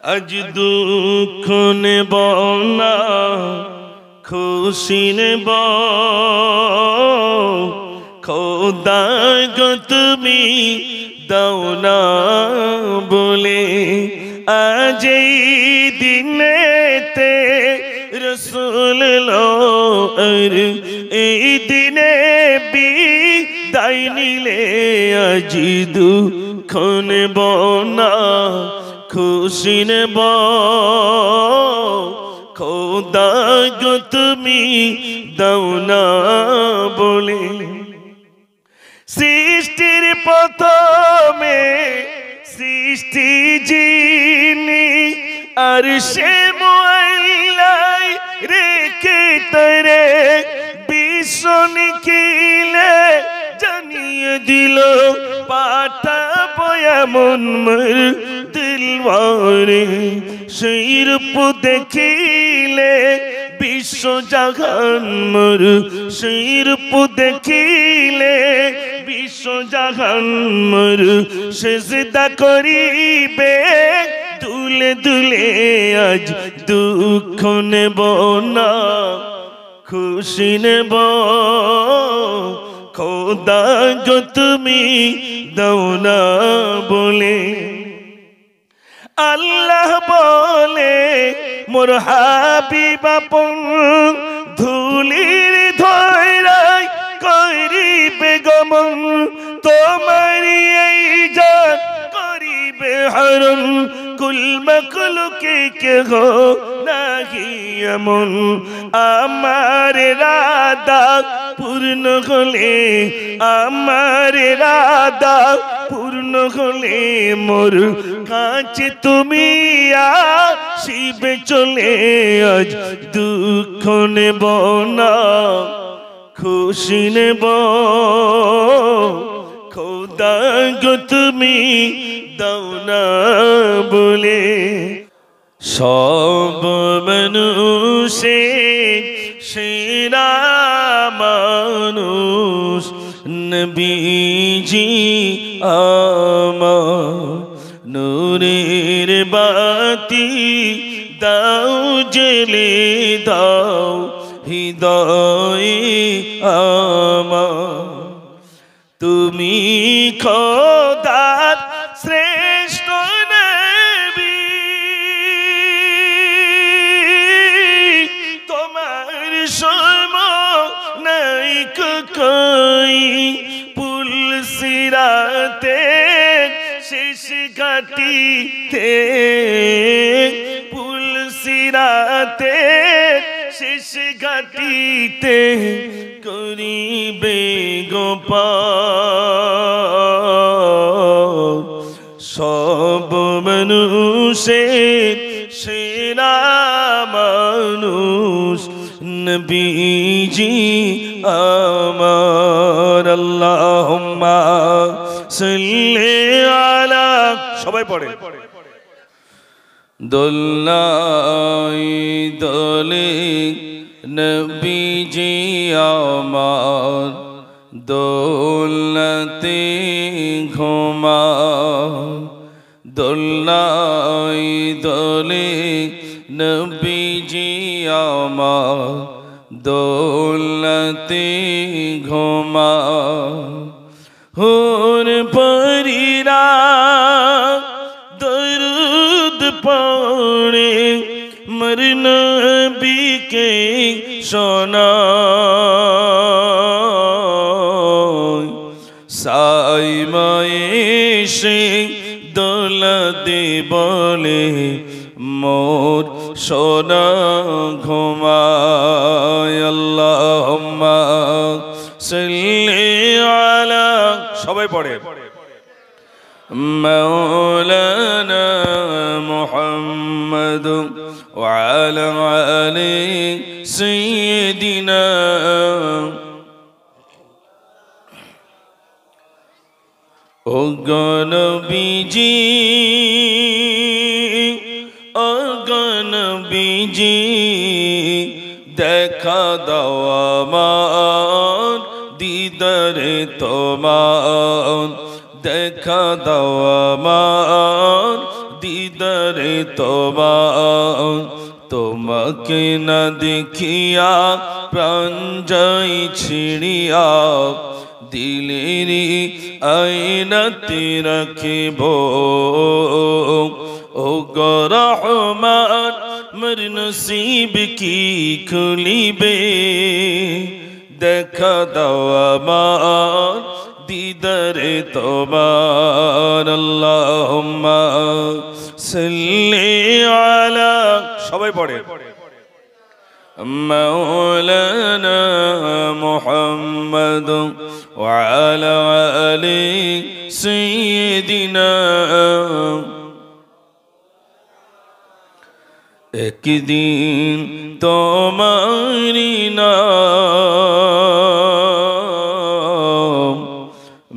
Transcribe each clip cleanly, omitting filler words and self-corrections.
আজ দুঃখ নেব না খুশি নেব খোদা গো তুমি দাও না বলে আজ এই দিনেতে রসুল লো আর এই দিনে বিদায় নিলে আজ দুঃখ নেব না খুশি নেব খোদা গো তুমি দাও না বলে সৃষ্টির প্রথমে সৃষ্টি যিনি আর সে মুআল্লাই রেখে তরে বিশ্ব নিখিলে জানিয়ে দিল পাঠাবো এমন দিলওয়ারে সেই রূপ দেখিলে বিশ্ব জাহান মর সেই রূপ দেখিলে বিশ্ব জাহান মর সিজদা করিবে দুলে দুলে আজ দুঃখ নেব না খুশি নেব খোদা গো তুমি দাও না বলে আল্লাহ বলে মোর হাবিব আপন ধুলির ধৈরাই করিবে গমন তোমারি এই জান করিবে হরণ কুল মখলুকে কে গো নাহি এমন আমার রাদা পূর্ণ হলে আমার রাদা পূর্ণ হলে মোর কাছে তুমি আসিবে চলে আজ দুঃখ নেব না খুশি নেব খোদা গো তুমি দাও না বলে সব মানুষে সেরা মানুষ নবীজি আমার নূরের বাতি দাও জ্বেলে দাও হৃদয়ে আমার তুমি খোদার শ্রেষ্ঠ নবী তোমার সম নাই কই পুল সিরাতে শেষ ঘাটিতে পুল সিরাতে শেষ ঘাটিতে করিবে গোপাল সব মানুষের সেরা মানুষ নবীজি আমার আল্লাহুম্মা সাল্লি আলা সবাই পড়ে দোলাই দোলে নবীজি আমার দোলতে ঘুমা দোলাই দোলে নবীজি আমার দোলতে ঘুমা হুর পরিরা দরুদ পড়ে মর নবীকে শোনা সাই মায়েশে দোলতে বলে মোর সোনা ঘুমায় আল্লাহুম্মা সাল্লি আলা সবাই পড়ে মাওলানা মুহাম্মদ ওয়া আলা আলি সাইয়্যিদিনা ও নবীজি ও নবীজি দেখা দাও আমার দিদারে তোমার দেখা দাও আমার দিদারে তোমার, তোমাকে না দেখিয়া প্রাণ যাই ছিড়িয়া, দিলেরি আয়নাতে রাখিব। ও গো রহমান মোর নসিব কি খুলিবে, দেখা দাও আমার দিদারে তোমার। আল্লাহুম্মা সাল্লি আলা, সবাই পড়ে, মাওলানা মুহাম্মদ ওয়া আলা আলি সাইয়্যিদিনা। একদিন তোমারি নাম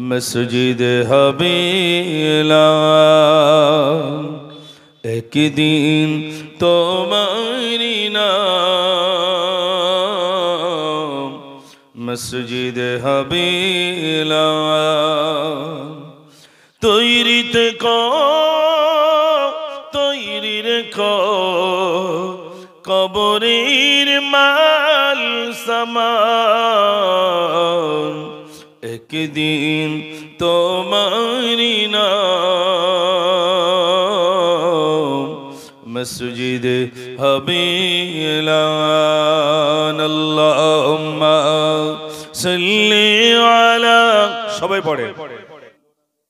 মসজিদ হবে এলান, একদিন তোমারি নাম মসজিদ হবে এলান। তৈরি থেকো, তৈরি রেখো কবরের মাল সামান, একদিন তোমারি নাম মসজিদ হবে এলান। আল্লাহুম্মা সাল্লি আলা, সবাই পড়ে।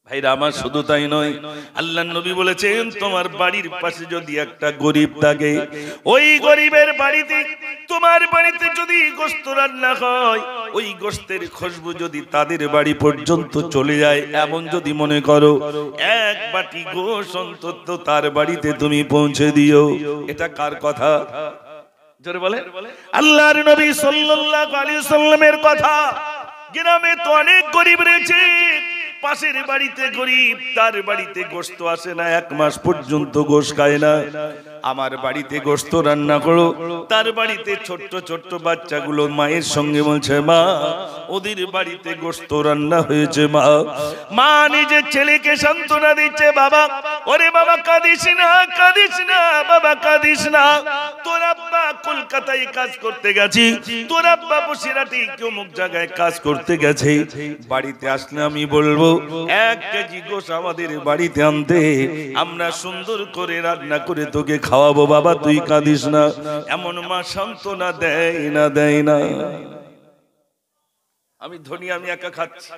ভাইরা আমার, শুধু তাই নয়, আল্লাহর নবী বলেছেন তোমার বাড়ির পাশে যদি একটা গরিব থাকে, ওই গরিবের বাড়িতে, তোমার বাড়িতে যদি গোশত রান্না হয়, ওই গোশতের খুশবু যদি তাদের বাড়ি পর্যন্ত চলে যায়, এমন যদি মনে করো, এক বাটি গোশত অন্তত তার বাড়িতে তুমি পৌঁছে দিও। এটা কার কথা? জোরে বলে। আল্লাহর নবী সাল্লাল্লাহু আলাইহি ওয়াসাল্লামের কথা। গ্রামে তো অনেক গরিব রয়েছে, পাশের বাড়িতে গরিব, তার বাড়িতে গোশত আসে না, 1 মাস পর্যন্ত গোশত খায় না। আমার বাড়িতে গোশত রান্না করো, তার বাড়িতে ছোট্ট ছোট্ট বাচ্চাগুলো মায়ের সঙ্গে বলছে, মা ওদের বাড়িতে গোশত রান্না হয়েছে। মা মা নিজের ছেলেকে সান্ত্বনা দিচ্ছে, বাবা ওরে বাবা কাঁদিস না, কাঁদিস না বাবা, কাঁদিস না। তোর আব্বা কলকাতায় কাজ করতে গেছে, তোর আব্বা বসিরহাটে অমুক জায়গায় কাজ করতে গেছে, বাড়িতে আসলে আমি বলবো 1 কেজি গোশত আমাদের বাড়িতে আনতে, আমরা সুন্দর করে রান্না করে তোকে খাওয়াবো। বাবা তুই কাঁদিস না। এমন মা সান্ত্বনা দেয় না, দেয় না। আমি ধনী, আমি একা খাচ্ছি,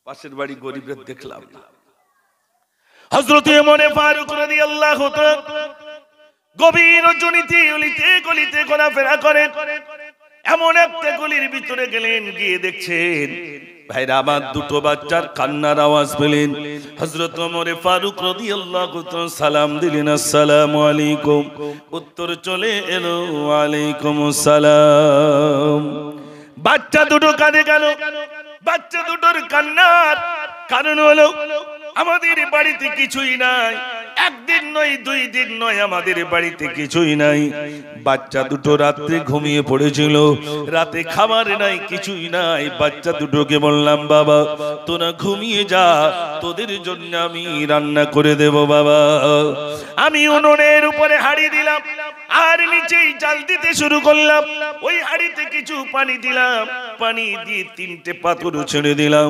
পাশের বাড়ি গরিবের দেখলাম না। হযরত ওমর ফারুক রাদিয়াল্লাহু তাআলা গভীর রজনীতে অলিতে গলিতে ঘোরাফেরা করেন। এমন একটা গলির ভিতরে গেলেন, গিয়ে দেখছেন ভাইরা আমার, 2টো বাচ্চার কান্নার আওয়াজ পেলেন। হযরত ওমর ফারুক রাদিয়াল্লাহু তাআলা সালাম দিলেন, আসসালামু আলাইকুম। উত্তর চলে এলো, ওয়ালাইকুম আসসালাম। বাচ্চা 2টো কাঁদে কেন? বাচ্চা 2টোর কান্নার কারণ হলো আমাদের বাড়িতে কিছুই নাই। 1 দিন নয়, 2 দিন নয়, আমাদের বাড়িতে কিছুই নাই। বাচ্চা 2টো রাত্রে ঘুমিয়ে পড়েছিল, রাতে খাবার নাই, কিছুই নাই। বাচ্চা 2টোকে বললাম, বাবা তোরা ঘুমিয়ে যা, তোদের জন্য আমি রান্না করে দেব। বাবা আমি উনুনের উপরে হাঁড়ি দিলাম, আর নিচেই জাল দিতে শুরু করলাম। ওই হাঁড়িতে কিছু পানি দিলাম, পানি দিয়ে 3টে পাথর ছেড়ে দিলাম।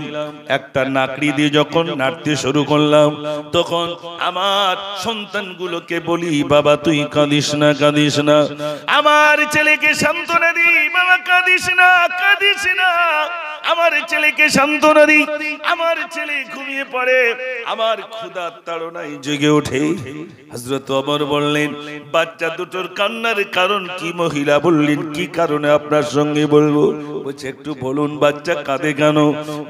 একটা নাকড়ি দিয়ে যখন নাড়তে শুরু করলাম, তখন আমার সন্তানগুলোকে বলি, বাবা তুই কাঁদিস না, কাঁদিস না। আমার ছেলেকে সান্ত্বনা দি, বাবা কাঁদিস না, কাঁদিস না। আমার ছেলেকে সান্ত্বনা দি, আমার ছেলে ঘুমিয়ে পড়ে, আমার ক্ষুধার তাড়নায় জেগে ওঠে। হযরত ওমর বললেন, বাচ্চা 2টোর কান্নার কারণ কি? মহিলা বললেন, কি কারণে আপনার সঙ্গে বলবো? বলছে একটু বলুন, বাচ্চা কাঁদে কেন?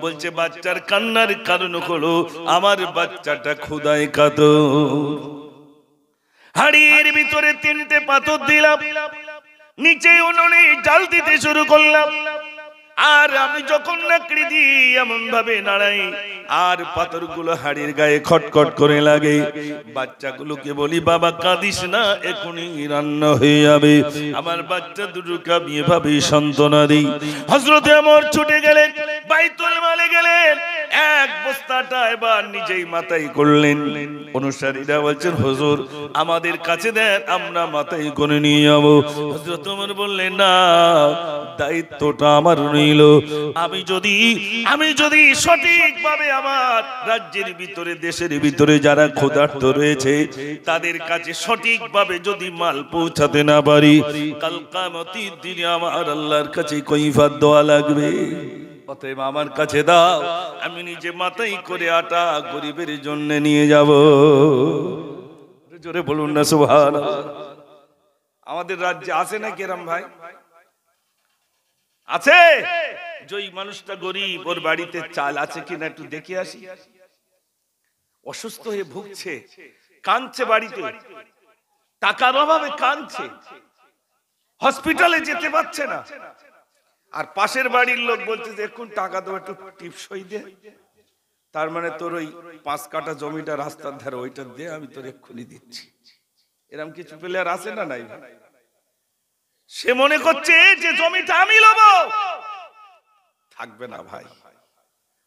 বলছে বাচ্চার কান্নার কারণ হলো আমার বাচ্চাটা ক্ষুধায় কাঁদে। হাড়ির ভিতরে 3টে পাথর দিলাম, নিচে উনুনে জাল দিতে শুরু করলাম। আর আমি যখন নাকড়ি দিই এমন ভাবে নাড়াই, আর পাথরগুলো হাড়ির গায়ে খটখট করে লাগে। বাচ্চাগুলোকে বলি, বাবা কাঁদিস না, এখনই রান্না হয়ে যাবে। আমার বাচ্চা 2টোকে আমি এভাবে সান্ত্বনা দিই। হযরত ওমর ছুটে গেলেন, বাইতুল মালে গেলেন, এক বস্তাটা এবার নিজেই মাথায় করলেন। অনুসারীরা বলছেন হুজুর আমাদের কাছে দেন, আমরা মাথায় করে নিয়ে যাব। হযরত ওমর বললেন না, দায়িত্বটা আমার রইল। আমি যদি সঠিকভাবে আমার রাজ্যের ভিতরে, দেশের ভিতরে যারা ক্ষুধার্ত রয়েছে তাদের কাছে সঠিকভাবে যদি মাল পৌঁছাতে না পারি, কাল কিয়ামতের দিনে আমার আল্লাহর কাছে কৈফিয়ত দেওয়া লাগবে। অতএব আমার কাছে দাও, আমি নিজে মাথায় করে আটা গরিবের জন্য নিয়ে যাব। জোরে বলুন না সুবহানাল্লাহ। আমাদের রাজ্যে আছে না কেরাম ভাই? আছে? যেই মানুষটা গরিব ওর বাড়িতে চাল আছে কিনা একটু দেখে আসি। অসুস্থ হয়ে ভুগছে, কাঁদছে, বাড়িতে টাকার অভাবে কাঁদছে, হসপিটালে যেতে পারছে না, আর পাশের বাড়ির লোক বলছে যে এখন টাকা দেবো, একটু টিপসই দে। তার মানে তোর ওই 5 কাঠা জমিটা রাস্তার ধারে, ওইটা দে, আমি তোর এক্ষুনি দিচ্ছি। এরকম কিছু পেলে আর আছে না নাই? সে মনে করছে যে জমিটা আমি লব। থাকবে না ভাই,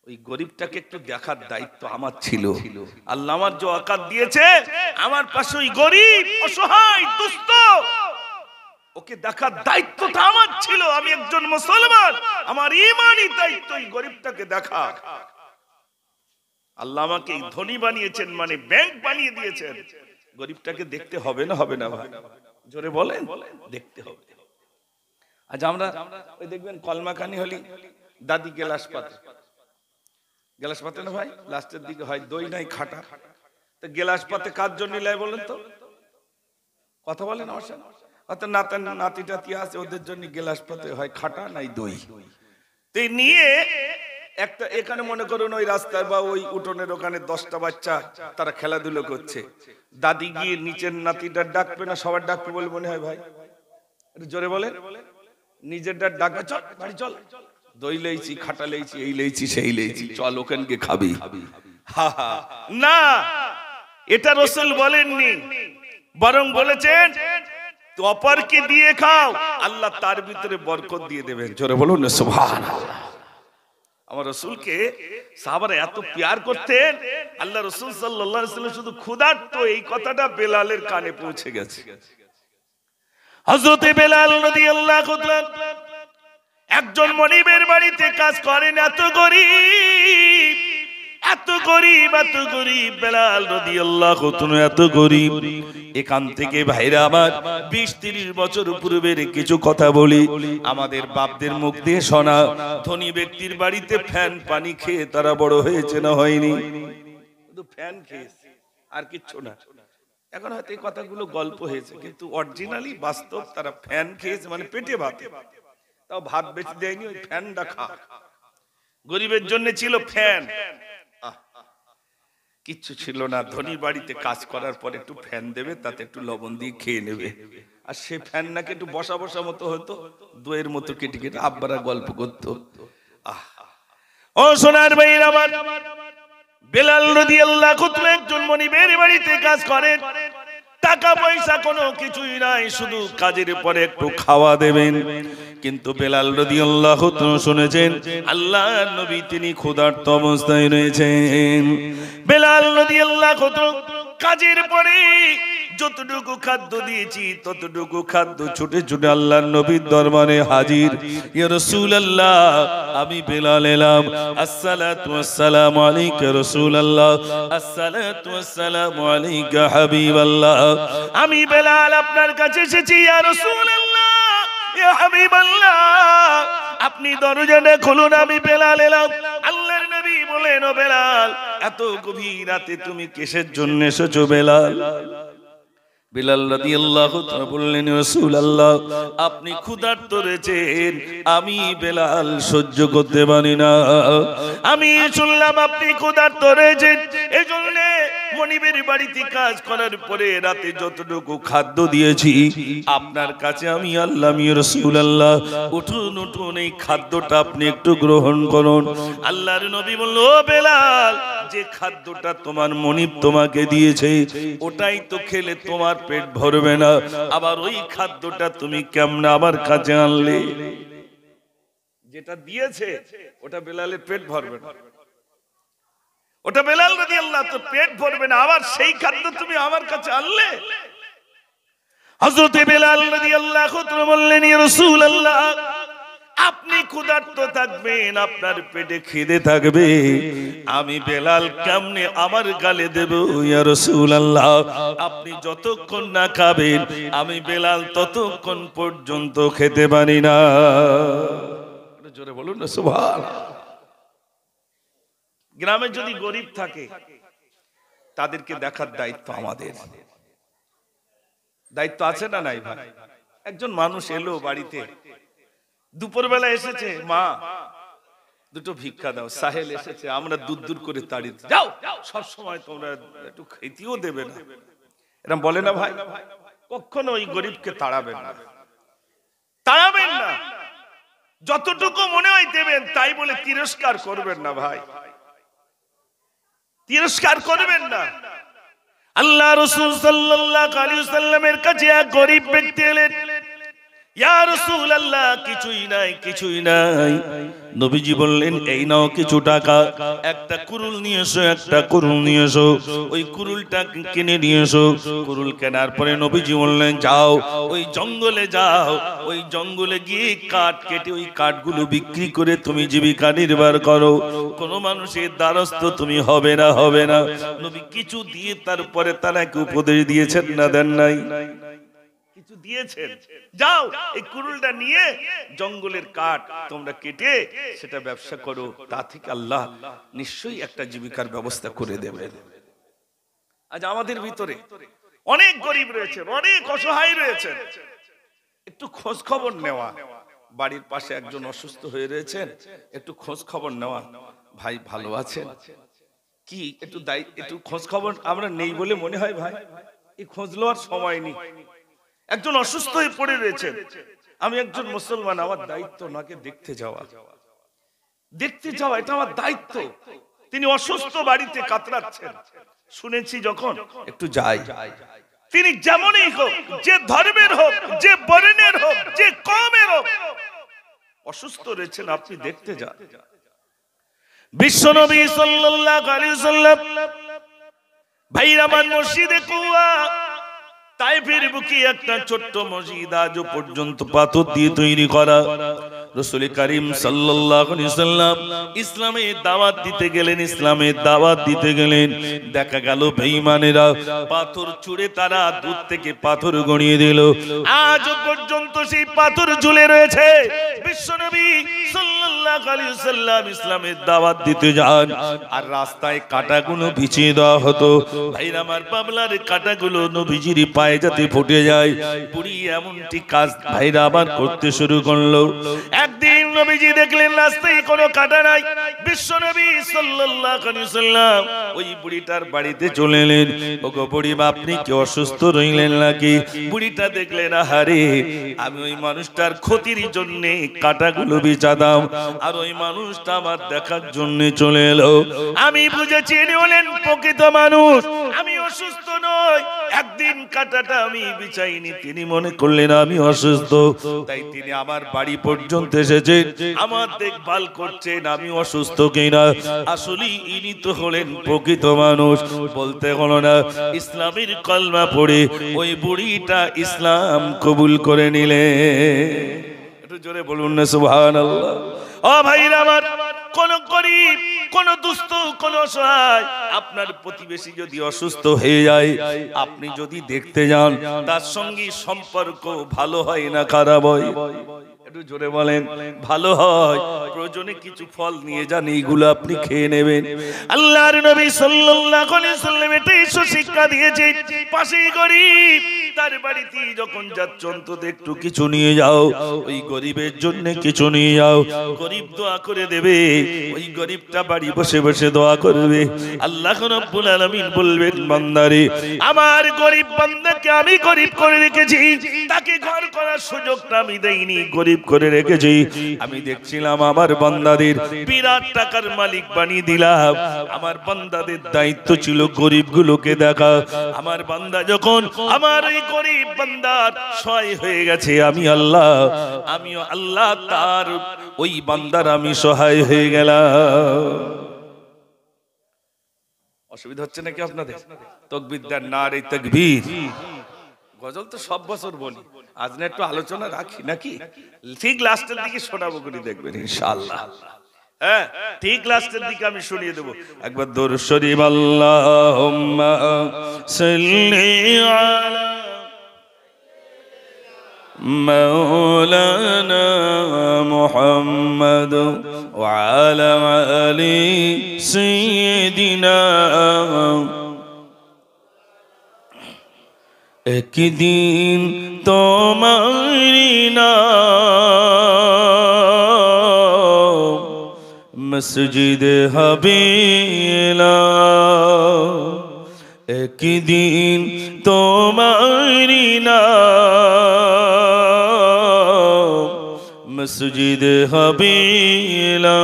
ওই গরিবটাকে একটু দেখার দায়িত্ব আমার ছিল। আল্লাহ আমার যে ওয়াকাত দিয়েছে, আমার পাশে ওই গরিব, অসহায়, দুস্থ, ওকে দেখার দায়িত্বটা আমার ছিল। আমি একজন মুসলমান, আমার ঈমানি দায়িত্ব এই গরিবটাকে দেখা। আল্লাহ আমাকে ধনী বানিয়েছেন, মানে ব্যাংক বানিয়ে দিয়েছেন। গরিবটাকে দেখতে হবে না, হবে না ভাই? জোরে বলেন, দেখতে হবে। আজ আমরা ওই দেখবেন কলমাকানি হলি দাদি গেলাস পাতে না ভাই, লাস্টের দিকে হয় দই নাই খাটা। তো গেলাস পাতে কার জন্য লাই বলেন তো? কথা বলেন আমার সাথে। অর্থাৎ নাতি টাতি আছে, ওদের জন্য গেলাস পাতে হয় খাটা নাই দই। তো নিয়ে একটা এখানে মনে করুন ওই রাস্তায় বা ওই উঠোনের ওখানে 10টা বাচ্চা তারা খেলাধুলো করছে। দাদি গিয়ে নিচের নাতিটা ডাকবে না সবার ডাকবে বলে মনে হয় ভাই? একটু জোরে বলেন। নিজেরটা ডাকবে, চল বাড়ি চল, দই লেইছি, খাটা লেইছি, এই লেইছি, সেই লেইছি, চল ওখানকে খাবি। না, এটা রাসূল বলেননি, বরং বলেছেন অপরকে দিয়ে খাও, আল্লাহ তার ভিতরে বরকত দিয়ে দেবেন। জোরে বলুন না সুবহানাল্লাহ। আমার রাসূলকে সাহাবারা এত প্যার করতেন, আল্লাহ রাসূল সাল্লাল্লাহু আলাইহি ওয়াসাল্লাম শুধু ক্ষুধার্ত এই কথাটা বেলালের কানে পৌঁছে গেছে। হযরতে বেলাল রাদিয়াল্লাহু তাআলা একজন মনিবের বাড়িতে কাজ করেন। এত গরীব, এত গরীব, এত গরীব বেলাল রাদিয়াল্লাহু তাআলা, এত গরীব। এখান থেকে ভাইরা আমার 20-30 বছর পূর্বের কিছু কথা বলি, আমাদের বাপদের মুখ দিয়ে শোনা। ধনী ব্যক্তির বাড়িতে ফ্যান পানি খেয়ে তারা বড় হয়েছে না হয়নি? শুধু ফ্যান খেয়েছে আর কিচ্ছু না। এখন হয়তো এই কথাগুলো গল্প হয়েছে, কিন্তু অরিজিনালি বাস্তব তারা ফ্যান খেয়েছে, মানে পেটে ভাত, তাও ভাত বেশি দেয়নি, ওই ফ্যানটা খা। গরিবের জন্য ছিল ফ্যান, কিচ্ছু ছিল না। ধনী বাড়িতে কাজ করার পর একটু ফ্যান দেবে, তাতে একটু লবণ দিয়ে খেয়ে নেবে। আর সে ফ্যান নাকি একটু বসা বসা মতো হতো, দইয়ের মতো কেটে কেটে আব্বারা গল্প করতো। ও সোনার ভাইয়ের আমার, বেলাল রাদিয়াল্লাহু তাআলা একজন মনিবের বাড়িতে কাজ করেন। টাকা পয়সা কোনো কিছুই নাই, শুধু কাজের পরে একটু খাওয়া দেবেন। কিন্তু বেলাল রাদিয়াল্লাহু তাআলা শুনেছেন আল্লাহর নবী তিনি ক্ষুধার্ত অবস্থায় রয়েছেন। বেলাল রাদিয়াল্লাহু তাআলা কাজের পরে যতটুকু খাদ্য দিয়েছি ততটুকু খাদ্য ছুটে ছুটে আল্লাহর নবীর দরবারে হাজির। ইয়া রাসূলুল্লাহ, আমি বেলাল এলাম। আসসালাতু ওয়াসসালামু আলাইকা রাসূলুল্লাহ, আসসালাতু ওয়াসসালামু আলাইকা হাবিবাল্লাহ। আমি বেলাল আপনার কাছে এসেছি ইয়া রাসূলুল্লাহ, ইয়া হাবিবাল্লাহ, আপনি দরজাটা খুলুন, আমি বেলাল এলাম। আল্লাহর নবী বলেন, ও বেলাল, এত গভীর রাতে তুমি কিসের জন্য এসেছো বেলাল? বেলাল রাদিয়াল্লাহু তাআলা বললেন, রাসূলুল্লাহ, আপনি ক্ষুধার্ত রয়েছেন, আমি বেলাল সহ্য করতে পারি না। আমি শুনলাম আপনি ক্ষুধার্ত রয়েছেন, এজন্য মনিবের বাড়িতে কাজ করার পরে রাতে যতটুকু খাদ্য দিয়েছি আপনার কাছে আমি আল্লাহ, আমি রাসূলুল্লাহ, উঠুন উঠুন, এই খাদ্যটা আপনি একটু গ্রহণ করুন। আল্লাহর নবী বলল, ও বেলাল, যে খাদ্যটা তোমার মনিব তোমাকে দিয়েছে ওটাই তো খেলে তোমার পেট ভরবে না, আবার ওই খাদ্যটা তুমি কেমনে আমার কাছে আনলে? যেটা দিয়েছে ওটা বেলালের পেট ভরবে না। ওটা বেলাল রাদিয়াল্লাহু তো পেট ভরবে না, আবার সেই খাদ্য তুমি আমার কাছে আনলে। হযরত বেলাল রাদিয়াল্লাহু তাআলা বললেন, ইয়া রাসূলুল্লাহ, আপনি ক্ষুধার্ত থাকবেন, আপনার পেটে খিদে থাকবে, আমি বেলাল কেমনে আমার গালে দেব? ইয়া রাসূলুল্লাহ, আপনি যতক্ষণ না খাবেন আমি বেলাল ততক্ষণ পর্যন্ত খেতে পারি না। জোরে বলুন না সুবহানাল্লাহ। গ্রামে যদি গরিব থাকে তাদেরকে দেখার দায়িত্ব আমাদের। দায়িত্ব আছে না নাই ভাই? একজন মানুষ এলো বাড়িতে, দুপুরবেলা এসেছে, মা দুটো ভিক্ষা দাও। সাহেল এসেছে, আমরা দূর দূর করে তাড়ি যাও, সব সময় তোমরা একটু খেতেও দেবে না, এরকম বলে না ভাই? কখনো ওই গরিবকে তাড়াবেন না, তাড়াবেন না। যতটুকু মনে হয় দেবেন তাই বলে তিরস্কার করবেন না ভাই, তিরস্কার করবেন না। আল্লাহ রাসূল সাল্লাল্লাহু আলাইহি ওয়াসাল্লামের কাছে এক গরিব ব্যক্তি এলেন, ইয়া রাসূলুল্লাহ, কিছুই নাই, কিছুই নাই। নবীজি বললেন, এই নাও কিছু টাকা, একটা কুরুল নিয়ে এসো, একটা কুরুল নিয়ে এসো। ওই কুরুলটা কিনে নিয়ে এসো। কুরুল কেনার পরে নবীজি বললেন, যাও ওই জঙ্গলে যাও, ওই জঙ্গলে গিয়ে কাঠ কেটে ওই কাঠগুলো বিক্রি করে তুমি জীবিকা নির্বাহ করো, কোনো মানুষের দ্বারস্থ তুমি হবে না, হবে না। নবী কিছু দিয়ে তারপরে তাকে উপদেশ দিয়েছেন না দেন নাই? কিছু দিয়েছেন, যাও এই কুরুলটা নিয়ে জঙ্গলের কাঠ তোমরা কেটে সেটা ব্যবসা করো, তা থেকে আল্লাহ নিশ্চয়ই একটা জীবিকার ব্যবস্থা করে দেবেন। আজ আমাদের ভিতরে অনেক গরিব রয়েছে, অনেক অসহায় রয়েছে, একটু খোঁজ খবর নেওয়া। বাড়ির পাশে একজন অসুস্থ হয়ে রয়েছেন, একটু খোঁজ খবর নেওয়া, ভাই ভালো আছেন কি, একটু খোঁজ খবর আমরা নেই বলে মনে হয় ভাই, এই খোঁজ নেওয়ার সময় নেই। একজন অসুস্থ হয়ে পড়ে রয়েছেন, আমি একজন মুসলমান, আমার দায়িত্ব ওনাকে দেখতে যাওয়া, দেখতে যাওয়া এটা আমার দায়িত্ব। তিনি অসুস্থ, বাড়িতে কাতরাচ্ছেন, শুনেছি যখন একটু যাই। তিনি যেমনই হোক, যে ধর্মের হোক, যে বর্ণের হোক, যে কওমের হোক, অসুস্থ রয়েছেন, আপনি দেখতে যান। বিশ্বনবী সাল্লাল্লাহু আলাইহি ওয়াসাল্লাম ভাইরা আমার মসজিদে কুয়া তাইফের বুকে একটা ছোট্ট মসজিদ, আজ পর্যন্ত পাথর দিয়ে তৈরি করা। রাসূল করিম সাল্লাল্লাহু আলাইহি ওয়াসাল্লাম ইসলামের দাওয়াত দিতে গেলেন, ইসলামের দাওয়াত দিতে গেলেন, দেখা গেল বেঈমানেরা পাথর ছুঁড়ে তারা দূর থেকে পাথর গড়িয়ে দিল, আজ পর্যন্ত সেই পাথর ঝুলে রয়েছে। বিশ্বনবী সাল্লাল্লাহু আলাইহি ওয়াসাল্লাম ইসলামের দাওয়াত দিতে যান, আর রাস্তায় কাঁটাগুলো বিছিয়ে দেওয়া হতো। ভাইরা আমার, পাবলার কাঁটাগুলো নবীজির পায়ে যাতে ফুটে যায়, বুড়ি এমনটি কাজ ভাইরা আবার করতে শুরু করলো। একদিন নবীজি দেখলেন রাস্তায় কোনো কাঁটা নাই। বিশ্বনবী সাল্লাল্লাহু আলাইহি ওয়াসাল্লাম ওই বুড়িটার বাড়িতে চলে এলেন। ওগো বুড়ি, আপনি কি অসুস্থ রইলেন নাকি? বুড়িটা দেখলেন, আহারে, আমি ওই মানুষটার ক্ষতির জন্য কাঁটাগুলো বিছাদাম, আর ওই মানুষটা আমার দেখার জন্য চলে এলো। আমি বুঝেছি ইনি হলেন প্রকৃত মানুষ, আমি অসুস্থ নই। একদিন কাঁটাটা আমি বিছাইনি, তিনি মনে করলেন আমি অসুস্থ, তাই তিনি আমার বাড়ি পর্যন্ত এসেছেন, আমার দেখভাল করছেন আমি অসুস্থ কিনা। আসলে ইনি তো হলেন প্রকৃত মানুষ। বলতে হলো না, ইসলামের কলমা পড়ে ওই বুড়িটা ইসলাম কবুল করে নিলে। একটু জোরে বলুন না সুবহানাল্লাহ। ও ভাইরা আমার, কোন গরিব, কোন দুস্থ, কোন অসহায় আপনার প্রতিবেশী যদি অসুস্থ হয়ে যায়, আপনি যদি দেখতে যান, তার সঙ্গে সম্পর্ক ভালো হয় না খারাপ হয়? একটু জোরে বলেন। ভালো হয়। প্রয়োজনে কিছু ফল নিয়ে যান, এইগুলো আপনি খেয়ে নেবেন। আল্লাহর নবী সাল্লাল্লাহু আলাইহি ওয়াসাল্লাম এটাই শিক্ষা দিয়েছে। পাশেই গরিব, তার বাড়িতে যখন যাচ্ছ অন্তত একটু কিছু নিয়ে যাও, ওই গরিবের জন্য কিছু নিয়ে যাও। গরিব দোয়া করে দেবে, ওই গরিবটা বাড়ি বসে বসে দোয়া করবে। আল্লাহ রাব্বুল আলামিন বলবেন, বান্দারে, আমার গরিব বান্দাকে আমি গরিব করে রেখেছি, তাকে ঘর করার সুযোগটা আমি দেইনি, গরিব করে রেখেছি। আমি দেখছিলাম আমার বান্দাদের বিরাট টাকার মালিক বানিয়ে দিলাম। আমার বান্দাদের দায়িত্ব ছিল গরিবগুলোকে দেখা। আমার বান্দা যখন আমার এই গরিব বান্দার সহায় হয়ে গেছে, আমি আল্লাহ তার ওই বান্দার আমি সহায় হয়ে গেলাম। অসুবিধা হচ্ছে নাকি আপনাদের? তাকবীর দেন, নারে তাকবীর। গজল তো সব বছর বলি, আজ না একটু আলোচনা রাখি নাকি? ঠিক লাস্টের দিকে শোনাবো করে দেখবেন ইনশাআল্লাহ। হ্যাঁ, ঠিক লাস্টের দিকে আমি শুনিয়ে দেবো। একবার দরুদ শরীফ, আল্লাহুম্মা সাল্লি আলা মাওলানা মুহাম্মদ ওয়া আলা আলি সাইয়্যিদিনা। একদিন তোমারি নাম মসজিদে হবে না, একদিন তোমারি নাম মসজিদে হবে না।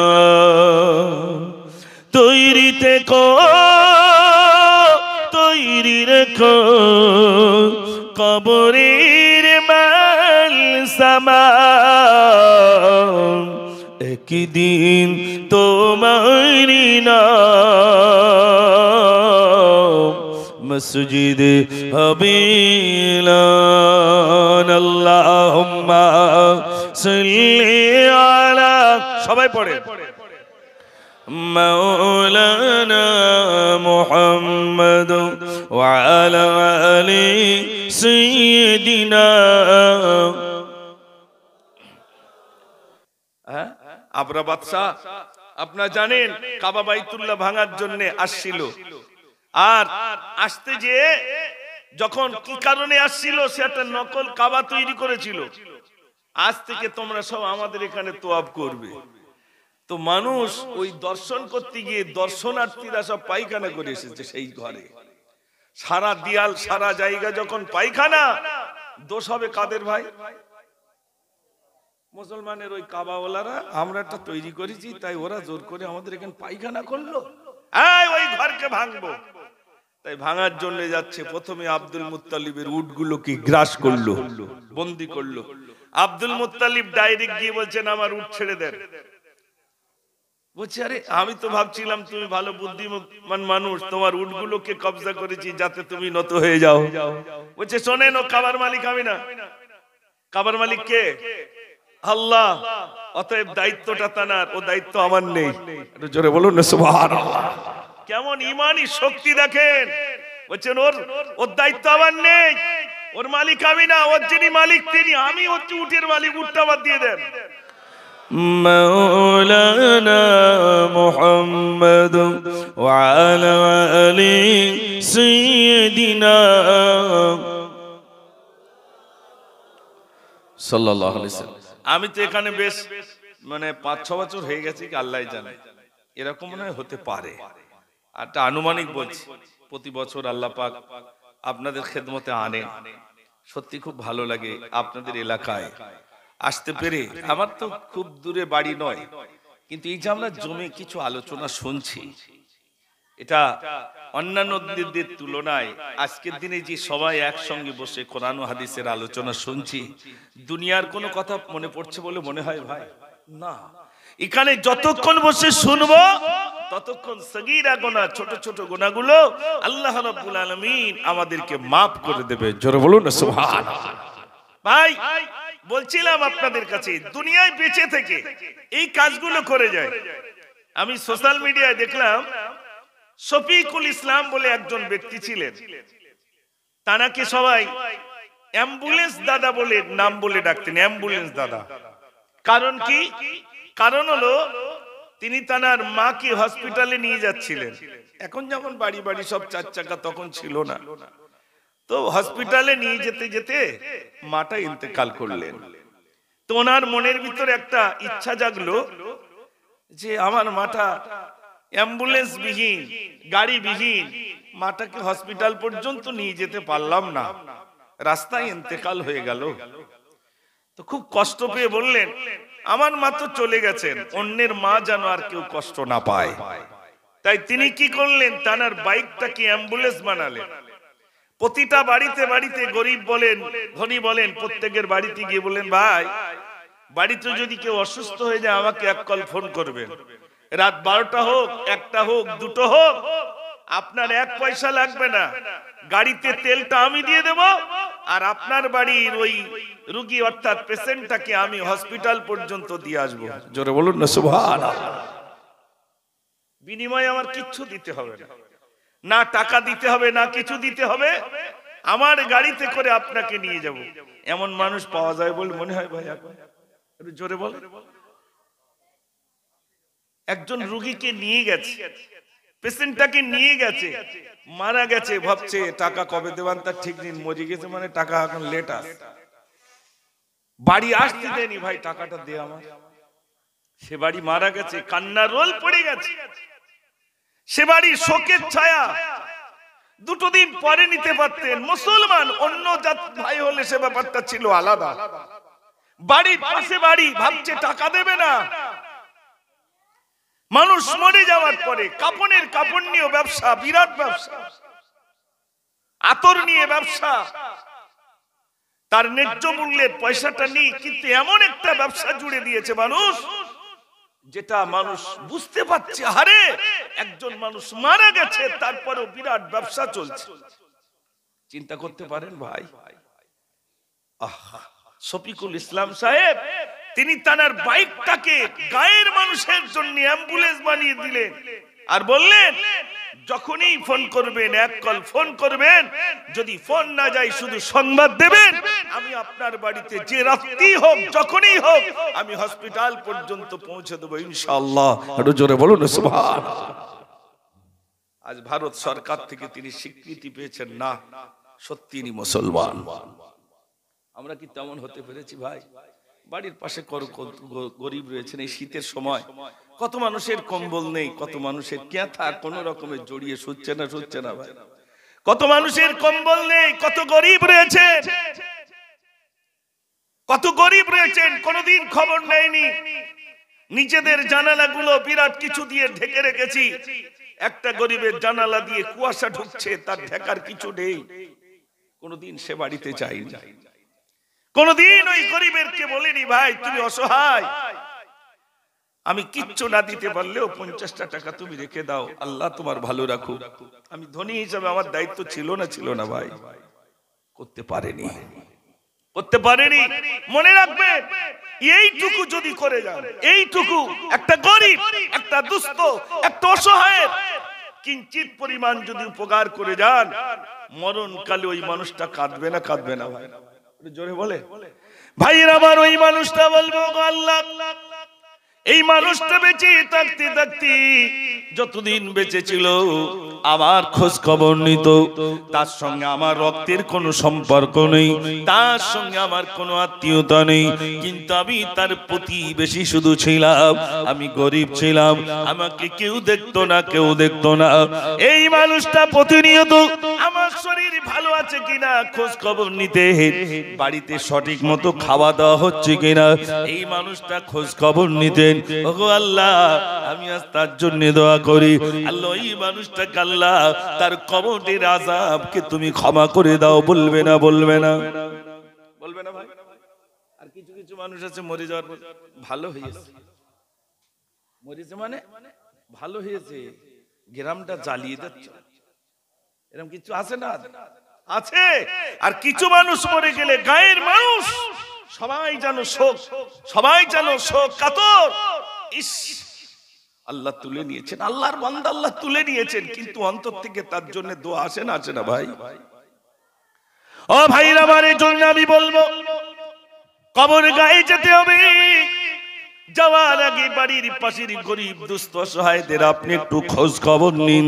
তৈরি থেকো, তৈরি রেখো কবরের মাল সামান, একদিন তোমারি নাম মসজিদে হবে না। আল্লাহুম্মা সাল্লি আলা, সবাই পড়ে, মাওলানা মুহাম্মদ ওয়া আলা আলি সাইয়্যিদিনা। আবরা বাদশা আপনারা জানেন কাবা বাইতুল্লাহ ভাঙার জন্য আসছিল, আর আসতে যে যখন কি কারণে আসছিল সে একটা নকল কাবা তৈরি করেছিল। আজ থেকে তোমরা সব আমাদের এখানে তোয়াব করবে। তো মানুষ ওই দর্শন করতে গিয়ে দর্শনার্থীরা সব পায়খানা করে এসেছে সেই ঘরে। সারা দেয়াল সারা জায়গা যখন পায়খানা, দোষ হবে কাদের ভাই? মুসলমানের ওই কাবাওয়ালারা। আমরা একটা তৈরি করেছি তাই ওরা জোর করে আমাদের এখানে পায়খানা করলো, ওই ঘরকে ভাঙবো। তাই ভাঙার জন্য যাচ্ছে। প্রথমে আব্দুল মুত্তালিবের উটগুলোকে গ্রাস করলো, বন্দি করলো। আব্দুল মুত্তালিব ডাইরেক্ট গিয়ে বলছেন আমার উট ছেড়ে দেন। বলছে আরে আমি তো ভাবছিলাম তুমি ভালো বুদ্ধিমান মানুষ, তোমার উটগুলোকে কবজা করেছি যাতে তুমি নত হয়ে যাও। বলছে শোনেন, ও কাবার মালিক আমি না। কাবার মালিক কে? আল্লাহ। অতএব দায়িত্বটা তানার, ও দায়িত্ব আমার নেই। একটু জোরে বলুন না সুবহানাল্লাহ। কেমন ইমানি শক্তি দেখেন। বলছেন ওর দায়িত্ব আমার নেই, ওর মালিক আমি না, ওর যিনি মালিক তিনি। আমি হচ্ছে উটের মালিক, উটটা বাদ দিয়ে দেন। মাওলানা মুহাম্মদ ওয়া আলা আলি সাইয়্যিদিনা সাল্লাল্লাহু আলাইহি ওয়াসাল্লাম। আমি তো এখানে বেশ 5-6 বছর হয়ে গেছে কি আল্লাহই জানে, এরকম মনে হতে পারে। একটা আনুমানিক বলছি। প্রতি বছর আল্লাহ পাক আপনাদের খেদমতে আনেন। সত্যি খুব ভালো লাগে আপনাদের এলাকায় আসতে পেরে। আমার তো খুব দূরে বাড়ি নয়, কিন্তু এই যে আমরা জমে কিছু আলোচনা শুনছি, এটা অন্যান্য দিনদের তুলনায় আজকের দিনে যে সবাই একসঙ্গে বসে কোরআন ও হাদিসের আলোচনা শুনছি, দুনিয়ার কোনো কথা মনে পড়ছে বলে মনে হয় ভাই? না। এখানে যতক্ষণ বসে শুনবো ততক্ষণ সগীরা গুনাহ, ছোট ছোট গুনাহগুলো আল্লাহ রাব্বুল আলামিন আমাদেরকে maaf করে দেবে। জোরে বলুন না সুবহানাল্লাহ। ভাই বলছিলাম আপনাদের কাছে, দুনিয়ায় বেঁচে থেকে এই কাজগুলো করে যায়। আমি সোশ্যাল মিডিয়ায় দেখলাম শফিকুল ইসলাম বলে একজন ব্যক্তি ছিলেন, তানাকে সবাই অ্যাম্বুলেন্স দাদা বলে নাম বলে ডাকতেন, অ্যাম্বুলেন্স দাদা। কারণ কি? কারণ হলো তিনি তানার মাকে হসপিটালে নিয়ে যাচ্ছিলেন। এখন যেমন বাড়ি বাড়ি সব 4 চাকা, তখন ছিল না। তো হসপিটালে নিয়ে যেতে যেতে মাটা ইন্তেকাল করলেন। তো ওনার মনের ভিতরে একটা ইচ্ছা জাগলো যে আমার মাটা অ্যাম্বুলেন্স বিহীন, গাড়ি বিহীন, মাটাকে হসপিটাল পর্যন্ত নিয়ে যেতে পারলাম না, রাস্তায় ইন্তেকাল হয়ে গেল। তো খুব কষ্ট পেয়ে বললেন আমার মা তো চলে গেছেন, অন্যের মা যেন আর কেউ কষ্ট না পায়। তাই তিনি কি করলেন, তানার বাইকটাকে অ্যাম্বুলেন্স বানালেন। প্রতিটা বাড়িতে বাড়িতে, গরিব বলেন ধনী বলেন, প্রত্যেকের বাড়িতে গিয়ে বলেন ভাই বাড়িতে যদি কেউ অসুস্থ হয়ে যায় আমাকে এক কল ফোন করবেন। রাত 12টা হোক, 1টা হোক, 2টো হোক, আপনার 1 পয়সা লাগবে না, গাড়িতে তেলটা আমি দিয়ে দেব, আর আপনার বাড়ির ওই রোগী অর্থাৎ পেশেন্টটাকে আমি হসপিটাল পর্যন্ত দিয়ে আসবো। জোরে বলুন না সুবহানাল্লাহ। বিনিময়ে আমার কিচ্ছু দিতে হবে না, না টাকা দিতে হবে, না কিছু দিতে হবে, আমার গাড়িতে করে আপনাকে নিয়ে যাব। এমন মানুষ পাওয়া যায় বলে মনে হয় ভাই? একটু জোরে বল। একজন রোগীকে নিয়ে গেছে, পেশেন্টটাকে নিয়ে গেছে, মারা গেছে, ভাবছে টাকা কবে দেবেন তার ঠিক নেই, মরে গেছে মানে টাকা এখন লেট আসে, বাড়ি আসতে দেয়নি, ভাই টাকাটা দে আমার। সে বাড়ি মারা গেছে, কান্নার রোল পড়ে গেছে, সে বাড়ির শোকের ছায়া 2 দিন পরে নিতে পারতেন। মুসলমান অন্য জাত ভাই হলে সে ব্যাপারটা ছিল আলাদা। বাড়ির পাশে বাড়ি, ভাবছে টাকা দেবে না। মানুষ মরে যাওয়ার পরে কাপড়ের কাপড় নিয়ে ব্যবসা, বিরাট ব্যবসা, আতর নিয়ে ব্যবসা, তার ন্যায্য মূল্যের পয়সাটা নিয়ে, কিন্তু এমন একটা ব্যবসা জুড়ে দিয়েছে মানুষ, যেটা মানুষ বুঝতে পারছে আরে একজন মানুষ মারা গেছে, তারপরেও বিরাট ব্যবসা চলছে। চিন্তা করতে পারেন ভাই? শফিকুল ইসলাম সাহেব তিনি তার বাইকটাকে গায়ের মানুষের জন্য অ্যাম্বুলেন্স বানিয়ে দিলেন, আর বললেন যখনই ফোন করবেন 1 কল ফোন করবেন, যদি ফোন না যায় শুধু সংবাদ দেবেন, আমি আপনার বাড়িতে যে রাত্রি হোক যখনই হোক আমি হসপিটাল পর্যন্ত পৌঁছে দেবো ইনশাআল্লাহ। একটু জোরে বলুন সুবহানাল্লাহ। আজ ভারত সরকার থেকে তিনি স্বীকৃতি পেয়েছেন, না সত্যি তিনি মুসলমান। আমরা কি তেমন হতে পেরেছি ভাই? বাড়ির পাশে গরিব রয়েছেন, এই শীতের সময় কত মানুষের কম্বল নেই, কত মানুষের ক্যাথা কোন রকমে জড়িয়ে শুচ্ছে না ভাই, কত মানুষের কম্বল নেই, কত গরিব রয়েছে, কত গরিব রয়েছেন, কোনদিন খবর নেয়নি। নিজেদের জানালাগুলো বিরাট কিছু দিয়ে ঢেকে রেখেছি, একটা গরিবের জানালা দিয়ে কুয়াশা ঢুকছে, তার ঢাকার কিছু নেই, কোনদিন সে বাড়িতে যায়নি। কোনদিন ওই গরিবেরকে বলিনি ভাই তুমি অসহায়, আমি কিচ্ছু না দিতে পারলেও 50টা টাকা তুমি রেখে দাও, আল্লাহ তোমার ভালো রাখুক। আমি ধনী হিসাবে আমার দায়িত্ব ছিল না ভাই, করতে পারেনি। মনে রাখবে এইটুকু যদি করে যান, এইটুকু একটা গরিব, একটা দুস্থ, একটা অসহায়ের কিঞ্চিত পরিমাণ যদি উপকার করে যান, মরণকালে ওই মানুষটা কাঁদবে না ভাই? জোরে বলে ভাইয়ের আমার, ওই মানুষটা বলবো আল্লাহ এই মানুষটা বেঁচে থাকতে থাকতে যতদিন বেঁচে ছিল আমার খোঁজ খবর নিত, তার সঙ্গে আমার রক্তের কোনো সম্পর্ক নেই, তার সঙ্গে আমার কোনো আত্মীয়তা নেই, কিন্তু আমি তার প্রতিবেশী শুধু ছিলাম, আমি গরিব ছিলাম, আমাকে কেউ দেখতো না। এই মানুষটা প্রতিনিয়ত আমার শরীর ভালো আছে কিনা খোঁজ খবর নিতে, বাড়িতে সঠিক মতো খাওয়া দাওয়া হচ্ছে কিনা এই মানুষটা খোঁজ খবর নিতেন। ওগো আল্লাহ আমি আজ তার জন্য দোয়া করি, আল্লাহ এই মানুষটাকে আল্লাহ তার কবরের আযাবকে তুমি ক্ষমা করে দাও। বলবে না ভাই? আর কিছু মানুষ আছে মরে যাওয়ার পর ভালো হয়েছে, মরেছে মানে ভালো হয়েছে, গ্রামটা জ্বালিয়ে দিচ্ছে, এরকম কিছু আছে না? আছে। আর কিছু মানুষ মরে গেলে গায়ের মানুষ সবাই যেন শোক কাতর। ইস, আল্লাহ তুলে নিয়েছেন, আল্লাহর বান্দা আল্লাহ তুলে নিয়েছেন, কিন্তু অন্তর থেকে তার জন্য দোয়া আসে না ভাই? ও ভাইরা আমার, এই জন্য আমি বলবো কবর গায়ে যেতে হবে, যাওয়ার আগে বাড়ির পাশের গরিব দুস্থ অসহায়দের আপনি একটু খোঁজ খবর নিন,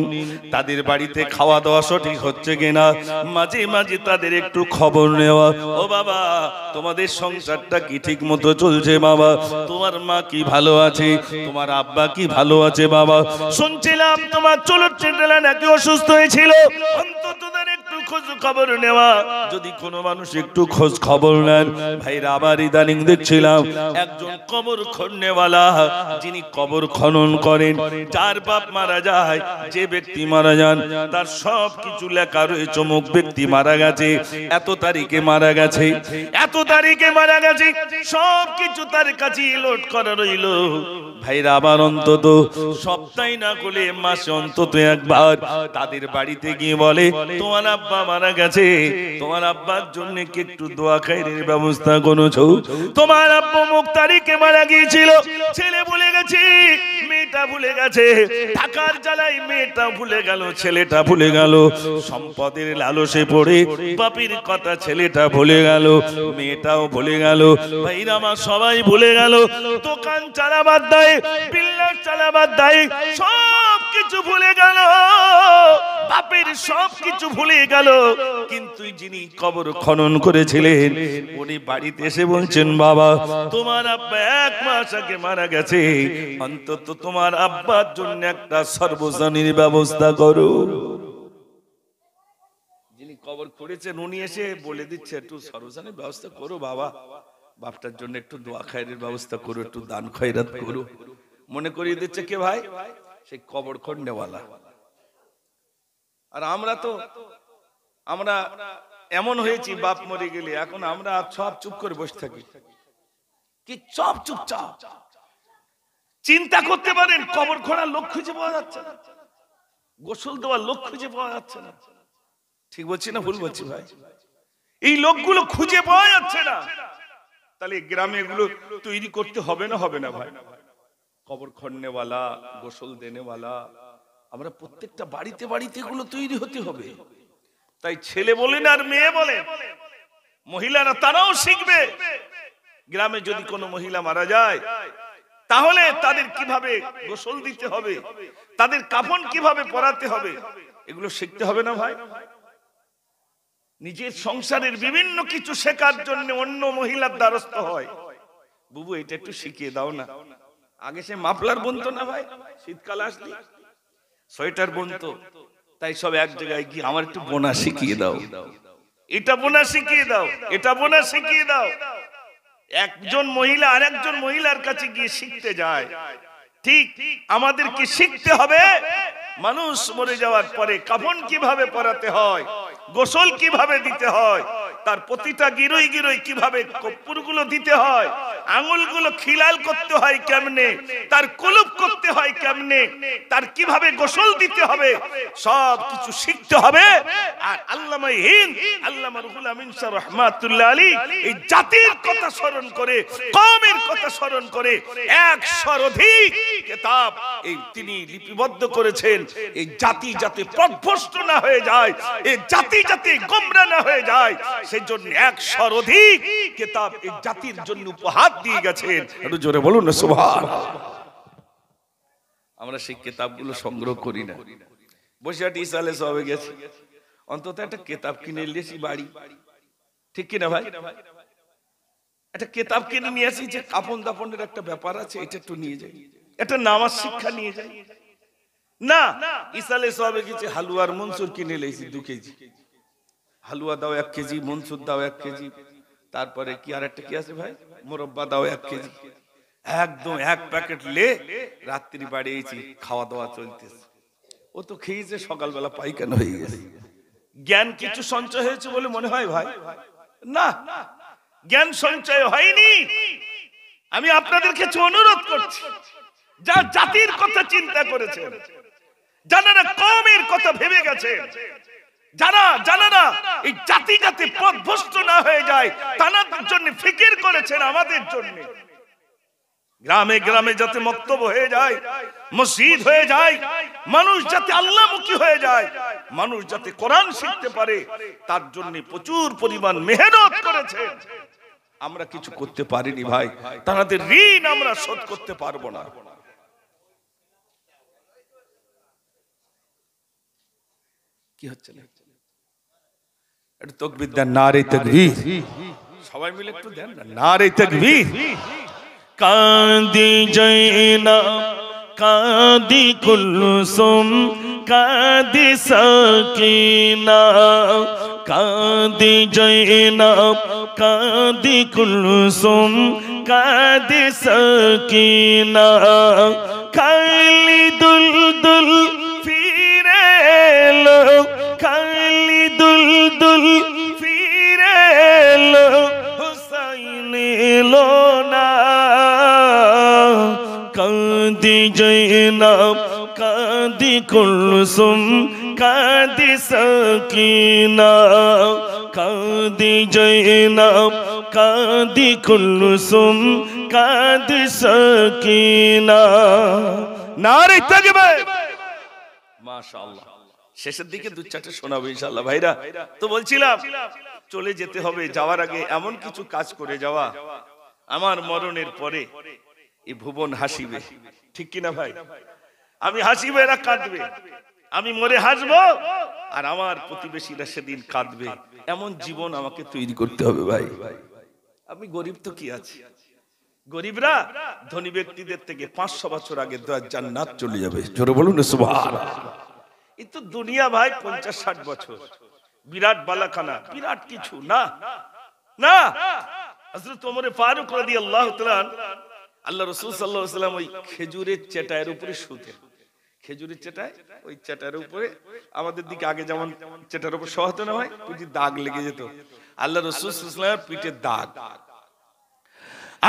তাদের বাড়িতে খাওয়া দাওয়া সঠিক হচ্ছে কিনা, মাঝে মাঝে তাদের একটু খবর নেওয়া। ও বাবা তোমাদের সংসারটা কি ঠিক মতো চলছে? বাবা তোমার মা কি ভালো আছে? তোমার আব্বা কি ভালো আছে? বাবা শুনছিলাম তোমার চুলের চেন্ডেলা নাকি অসুস্থ হয়েছিল, অন্তত তাদের একটু খোঁজ খবর নেওয়া। যদি কোনো মানুষ একটু খোঁজ খবর নেন ভাইরা, আবার ইদানিং দেখছিলাম একজন কবর খননেওয়ালা, যিনি কবর খনন করেন, যার বাপ মারা যায়, যে ব্যক্তি মারা যান তার সব কিছু লেখা রয়েছে, অমুক ব্যক্তি মারা গেছে, এত তারিখে মারা গেছে, সব কিছু তার কাছে লোড করা রইল। ভাইরা আবার অন্তত সপ্তাহে না করলে মাসে অন্তত একবার তাদের বাড়িতে গিয়ে বলে তোমার আব্বা মারা গেছে, তোমার আব্বার জন্য কি একটু দোয়া খাইরের ব্যবস্থা করেছো? তোমার আব্বু মুখ তারিখে মারা গিয়েছিল, ছেলে ভুলে গেছে, মেয়েটা ভুলে গেছে, টাকার জ্বালায় মেয়েটা ভুলে গেল, ছেলেটা ভুলে গেল, সম্পদের লালসে পড়ে বাপের কথা ছেলেটা ভুলে গেল, মেয়েটাও ভুলে গেল, ভাইরা আমার সবাই ভুলে গেল। দোকান চালাবার দায়, বিল্ডার চালাবার দায়, সব কিছু ভুলে গেল, বাপের সব কিছু ভুলে গেল। কিন্তু যিনি কবর খনন করেছিলেন উনি বাড়িতে এসে বলছেন, বাবা তোমার আব্বা 1 মাস আগে মারা গেছে, অন্তত তোমার আব্বার জন্য একটা সর্বজনীন ব্যবস্থা করো। যিনি কবর করেছেন উনি এসে বলে দিচ্ছে একটু সর্বজনীন ব্যবস্থা করো বাবা, বাপটার জন্য একটু দোয়া খায়রের ব্যবস্থা করো, একটু দান খয়রাত করো। মনে করিয়ে দিচ্ছে কে ভাই? সেই কবর খন্ডেওয়ালা। আর আমরা এমন হয়েছি, বাপ মরে গেলে এখন আমরা সব চুপ করে বসে থাকি, কি সব চুপচাপ। চিন্তা করতে পারেন কবর খোঁড়ার লোক খুঁজে পাওয়া যাচ্ছে না, গোসল দেওয়ার লোক খুঁজে পাওয়া যাচ্ছে না। ঠিক বলছি না ভুল বলছি ভাই? এই লোকগুলো খুঁজে পাওয়া যাচ্ছে না। তাহলে গ্রামে এগুলো তৈরি করতে হবে না, হবে না ভাই? কবর খন্ডেওয়ালা, গোসল দেনেওয়ালা, আমরা প্রত্যেকটা বাড়িতে বাড়িতে এগুলো তৈরি হতে হবে। তাই ছেলে বলেন আর মেয়ে বলেন, মহিলারা তারাও শিখবে। গ্রামে যদি কোনো মহিলা মারা যায় তাহলে তাদের কিভাবে গোসল দিতে হবে, তাদের কাফন কিভাবে পরাতে হবে, এগুলো শিখতে হবে না ভাই? নিজের সংসারের বিভিন্ন কিছু শেখার জন্য অন্য মহিলার দ্বারস্থ হয়, বুবু এটা একটু শিখিয়ে দাও না। আগে সে মাফলার বুনতো না ভাই, শীতকাল আসলে সোয়েটার বুনতো, তাই সব এক জায়গায় গিয়ে আমার একটু বোনা শিখিয়ে দাও, এটা বোনা শিখিয়ে দাও, এটা বোনা শিখিয়ে দাও। একজন মহিলা আরেকজন মহিলার কাছে গিয়ে শিখতে যায়। ঠিক আমাদেরকে শিখতে হবে মানুষ মরে যাওয়ার পরে কাফন কিভাবে পরাতে হয়, গোসল কিভাবে দিতে হয়, তার প্রতিটা গিরোই গিরোই কিভাবে কর্পূরগুলো দিতে হয়, আঙুলগুলো খিলাল করতে হয় কেমনে, তার কুলুপ করতে হয় কেমনে, তার কিভাবে গোসল দিতে হবে, সব কিছু শিখতে হবে। আর আল্লামা হিন্দ, আল্লামা রুহুল আমিন শাহ রাহমাতুল্লাহ আলাইহি এই জাতির কথা স্মরণ করে, কওমের কথা স্মরণ করে 100 অধিক কিতাব এই তিনি লিপিবদ্ধ করেছেন। এই জাতি যাতে পথভ্রষ্ট না হয়ে যায়, এই জাতি যাতে গোমরা না হয়ে যায়, সেই জন্য 100 অধিক কিতাব এই জাতির জন্য উপহার দিয়ে গেছেন। একটু জোরে বলুন না সুবহানাল্লাহ। আমরা সেই কিতাবগুলো সংগ্রহ করি না, বসিয়াটি ইসালে সবে গেছি, অন্তত একটা কিতাব কিনে নিয়েছি বাড়ি, ঠিক কিনা ভাই? একটা কিতাব কিনে নিয়ে আসি যে কাফন দাফনের একটা ব্যাপার আছে, এটা একটু নিয়ে যাই, একটা নামাজ শিক্ষা নিয়ে যাই না। ইসালে সবে গেছে, হালুয়ার মনসুর কিনে লেছি 2 কেজি, হালুয়া দাও 1 কেজি, মনসুর দাও 1 কেজি, তারপরে কি আর একটা কি আছে ভাই, মোরব্বা দাও 1 কেজি, একদম 1 প্যাকেট লে রাত্রি বাড়িয়েছি, খাওয়া দাওয়া চলতেছে। ও তো খেয়েছে, সকালবেলা পায়খানা হয়ে গেছে। জ্ঞান কিছু সঞ্চয় হয়েছে বলে মনে হয় ভাই? না, জ্ঞান সঞ্চয় হয়নি। আমি আপনাদের কাছে অনুরোধ করছি, যা জাতির কথা চিন্তা করেছেন, যারা কওমের কথা ভেবে গেছে, যারা এই জাতি যাতে পথভ্রষ্ট না হয়ে যায় তাদের জন্য ফিকির করেছেন, আমাদের জন্য গ্রামে গ্রামে যাতে মক্তব হয়ে যায়, মসজিদ হয়ে যায়, মানুষ যাতে আল্লাহমুখী হয়ে যায়, মানুষ যাতে কোরআন শিখতে পারে, তার জন্য প্রচুর পরিমাণ মেহনত করেছে। আমরা কিছু করতে পারিনি ভাই, তাদের ঋণ আমরা শোধ করতে পারবো না। কি হচ্ছে না? একটু তাকবীর দেন, নারে তাকবীর, সবাই মিলে একটু দেন না, নারে তাকবীর। কাঁদি জয়নাব, কাঁদি কুলসুম, কাঁদি সাকিনা, কাঁদি জয়নাব, কাঁদি কুলসুম, কাঁদি সাকিনা, খালি দুলদুল ফিরে এলো, খালি দুলদুল ফিরে এলো, হুসাইন এলো না, কাঁদি জয়নাব কাঁদি কুলসুম কাঁদি সাকিনা কাঁদি জয়নাব কাঁদি কুলসুম কাঁদি সাকিনা নারে তাকবীর মাশাআল্লাহ। শেষের দিকে দু চারটে শোনাবো ইনশাআল্লাহ। ভাইরা তো বলছিলাম চলে যেতে হবে, যাওয়ার আগে এমন কিছু কাজ করে যাওয়া, আমার মরণের পরে এই ভুবন হাসিবে, ঠিক কিনা ভাই? আমি হাসিবে, এরা কাঁদবে, আমি মরে হাসবো আর আমার প্রতিবেশীরা সেদিন কাঁদবে, এমন জীবন আমাকে তৈরি করতে হবে ভাই। আমি গরিব তো কি আছে, গরিবরা ধনী ব্যক্তিদের থেকে 500 বছর আগে জান্নাত চলে যাবে, জোরে বলুন না সুবহানাল্লাহ। এই তো দুনিয়া ভাই 50-60 বছর, বিরাট বালাখানা, বিরাট কিছু না না। হযরত ওমর ফারুক রাদিয়াল্লাহু তাআলা আল্লাহ রাসূল সাল্লাল্লাহু আলাইহি ওয়াসাল্লাম ওই খেজুরের চেটায়ের উপরে শুতেন, খেজুরের চেটায়, ওই চেটার উপরে আমাদের দিকে আগে যেমন চেটার উপর শোয়া হতো না ভাই, পিঠে দাগ লেগে যেত, আল্লাহ রাসূল সাল্লাল্লাহু আলাইহি ওয়াসাল্লামের পিঠে দাগ।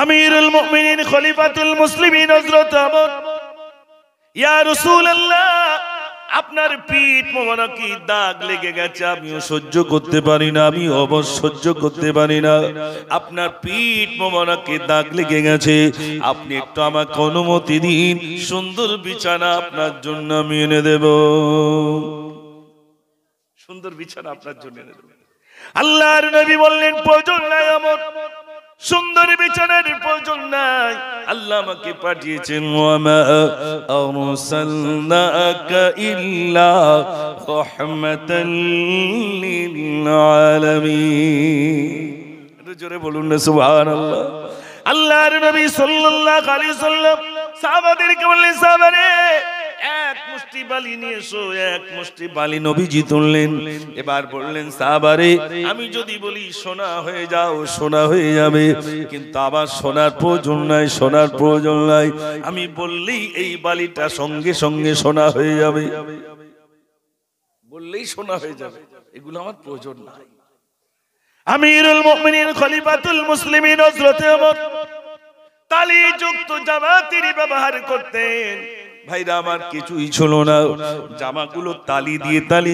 আমিরুল মুমিনিন খলিফাতুল মুসলিমিন হযরত ওমর, ইয়া রাসূলুল্লাহ আপনার পিঠ মোবারকে দাগ লেগে গেছে, আমিও সহ্য করতে পারি না, আমি অবশ্য সহ্য করতে পারি না, আপনার পিঠ মোবারকে দাগ লেগে গেছে, আপনি একটু আমাকে অনুমতি দিন, সুন্দর বিছানা আপনার জন্য আমি এনে দেব, সুন্দর বিছানা আপনার জন্য এনে দেব। আল্লাহর নবী বললেন প্রয়োজন নাই আমার, সুন্দর বিছানার প্রয়োজন নাই, আল্লাহ আমাকে পাঠিয়েছেন ওয়ামা আরসালনাকা ইল্লা রাহমাতাল লিল আলামিন। একটু জোরে বলুন না সুবহানাল্লাহ। আল্লাহর নবী সাল্লাল্লাহু আলাইহি সাল্লাম সাহাবাদেরকে বললেন, সাহাবারে এক মুষ্টি বালি নিয়ে এসো, এক মুষ্টি বালি নবীজি তুললেন, এবার বললেন সাহাবারে আমি যদি বলি সোনা হয়ে যাও, সোনা হয়ে যাবে, কিন্তু আবার সোনার প্রয়োজন নাই, সোনার প্রয়োজন নাই, আমি বললেই এই বালিটা সঙ্গে সঙ্গে সোনা হয়ে যাবে, বললেই সোনা হয়ে যাবে, এগুলো আমার প্রয়োজন নাই। আমিরুল মুমিনিন খলিফাতুল মুসলিমিন হযরত ওমর তালিযুক্ত জামা তিনি ব্যবহার করতেন। ভাইরা আমার কিছুই ছিল না, জামাগুলো তালি